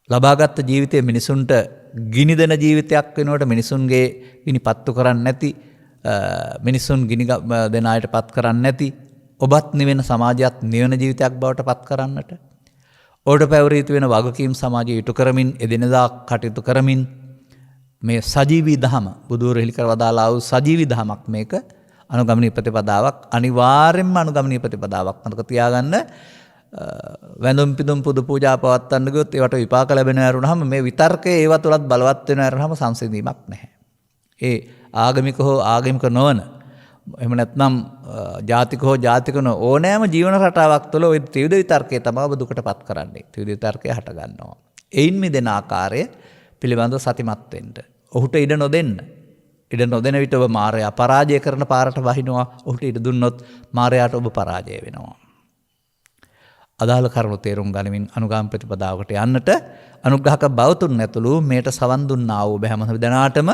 ලබාගත් ජීවිතයේ මිනිසුන්ට ගිනි දෙන ජීවිතයක් වෙනකොට මිනිසුන්ගේ ගිනි පත්තු කරන්නේ නැති මිනිසුන් ගිනි දෙන අයට පත් කරන්නේ නැති ඔබත් නිවෙන සමාජයත් නිවන ජීවිතයක් බවට පත් කරන්නට ඕඩ පැවරීතු වෙන වගකීම් සමාජය ඉටු කරමින් එදිනෙදා කටයුතු කරමින් මේ සජීවී දහම බුදුරෙහි හෙළි කර වදාළා වූ සජීවී දහමක් මේක අනුගමනීය ප්‍රතිපදාවක් අනිවාර්යෙන්ම අනුගමනීය ප්‍රතිපදාවක් මතක තියාගන්න. වැඳුම් පිදුම් පුදු පූජා පවත්වන්න ගියොත් ඒවට විපාක ලැබෙනවා වරුණාම මේ විතර්කයේ ඒව තුලත් බලවත් වෙනවා වරුණාම සංසිඳීමක් නැහැ. ඒ ආගමික හෝ ආගමික නොවන එහෙම නැත්නම් ජාතික හෝ ජාතික ඕනෑම ජීවන රටාවක් තුළ ওই ත්‍රිවිධ විතර්කය තමයි ඔබ දුකටපත් කරන්නේ. ත්‍රිවිධ විතර්කය හට ගන්නවා. එයින් මිදෙන ආකාරය පිළිබඳව සතිමත් වෙන්න. ඔහුට ඉඩ නොදෙන්න. ඉඩ නොදෙන විට ඔබ මායя පරාජය කරන පාරට වහිනවා. ඔහුට ඉඩ දුන්නොත් මායයට ඔබ පරාජය වෙනවා. අදාළ කරුණු තේරුම් ගනිමින් අනුගාම ප්‍රතිපදාවකට යන්නට අනුග්‍රහක බවතුන් ඇතුළු මේට සවන් දුන්නා වූ හැම දෙනාටම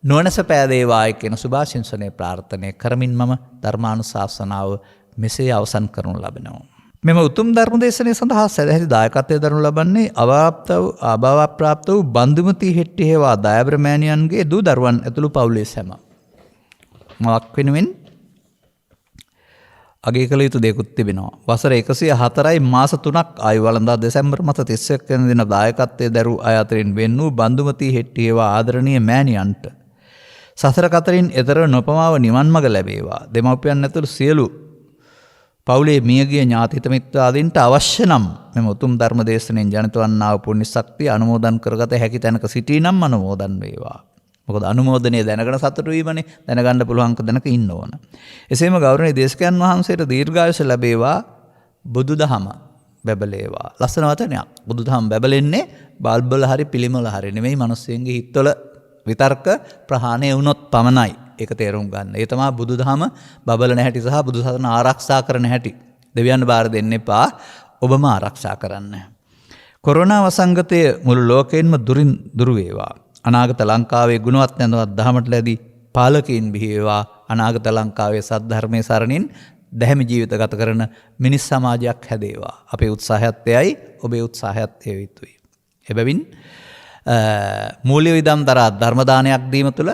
නොනස පෑදේවායි කියන සුභාශිංසනය ප්‍රාර්ථනය කරමින් මම ධර්මානුශාසනාව මෙසේ අවසන් කරනු ලබනවා. මෙම උතුම් ධර්ම දේශනය සඳහා සැදැහැති දායකත්වය දරනු ලබන්නේ අභාවප්‍රාප්ත වූ බන්දුමති හෙට්ටි හේවා දයාබර මෑණියන්ගේ දූ දරුවන් ඇතුළු පවුලේ සැම. මවක් වෙනුවෙන් අගය කළ යුතු දෙකුත් තිබෙනවා. වසර 104යි මාස 3ක් ආයු වළඳා දෙසැම්බර් මාස 31 වෙනි දින දායකත්වයේ දරූ අය අතරින් වෙන් වූ බන්දුමති හෙට්ටි හේවා ආදරණීය මෑණියන්ට සසර කතරින් එතර නොපමාව නිවන් මඟ ලැබේවා. දෙමව්පියන් ඇතුළු සියලු පවුලේ මියගිය ඥාති හිත මිත්‍රාදීන්ට අවශ්‍ය නම් මෙම උතුම් ධර්ම දේශනෙන් ජනිත වන්නා වූ පුණ්‍ය ශක්තිය අනුමෝදන් කරගත හැකි තැනක සිටී නම් අනුමෝදන් වේවා. මොකද අනුමෝදනය දැනගෙන සතුටු වීමනේ, දැනගන්න පුළුවන්ක දැනක ඉන්න ඕන. එසේම ගෞරවනීය දේශකයන් වහන්සේට දීර්ඝායුෂ ලැබේවා, බුදුදහම බැබලේවා. ලස්සන වචනයක්. බුදුදහම බැබලෙන්නේ බල්බල හරි පිළිමවල හරි නෙමෙයි, මිනිස්සුන්ගේ හිතවල විතර්ක ප්‍රහාණය වුණොත් පමණයි. ඒක තේරුම් ගන්න. ඒ තමයි බුදුදහම බබලන හැටි සහ බුදුසසුන ආරක්ෂා කරන හැටි. දෙවියන් බාර දෙන්න එපා, ඔබම ආරක්ෂා කරන්න. කොරෝනා වසංගතය මුළු ලෝකයෙන්ම දුරු වේවා. අනාගත ලංකාවේ ගුණවත් නැඳවත් දහමට ලැබී පාලකයින් බිහි වේවා. අනාගත ලංකාවේ සද්ධර්මයේ සරණින් දැහැමි ජීවිත ගත කරන මිනිස් සමාජයක් හැදේවා. අපේ උත්සාහයත් එයයි, ඔබේ උත්සාහයත් ඒ යුතුයි. එබැවින් මූල්‍ය විදම් දරා ධර්ම දානයක් දීම තුළ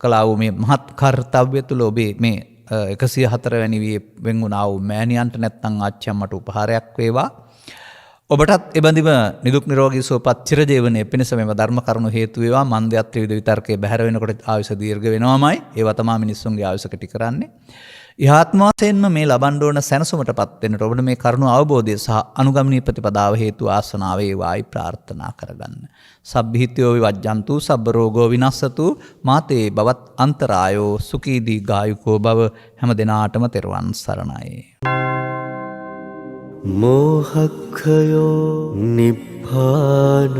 කළා වූ මේ මහත් කාර්යය තුළ ඔබේ මේ 104 වැනි වෙන් වුණා වූ මෑණියන්ට නැත්නම් ආච්චියම්මට උපහාරයක් වේවා. ඔබටත් එබඳිම නිදුක් නිරෝගී සුවපත් චිරජීවනයේ පිණිස මෙම ධර්ම කරුණු හේතු වේවා. මන්දයත් ත්‍රිවිධ විතර්කයේ බැහැර වෙනකොට ආයුෂ දීර්ඝ වෙනවමයි. ඒවා තමයි මිනිස්සුන්ගේ ආයුෂ කටි කරන්නේ. ඉහාත්ම වශයෙන්ම මේ ලබන්න ඕන සැනසුමටපත් වෙන්නට ඔබට මේ කරුණු අවබෝධය සහ අනුගමනීය ප්‍රතිපදාව හේතු ආසනාව වේවායි ප්‍රාර්ථනා කරගන්න. සබ්බිහිත්‍යෝ විවජ්ජන්තු සබ්බ රෝගෝ විනස්සතු මාතේ බවත් අන්තරායෝ සුඛී දීඝායුකෝ භව. හැම දිනාටම තෙරුවන් සරණයි. මෝහක්ඛයෝ නිබ්බානං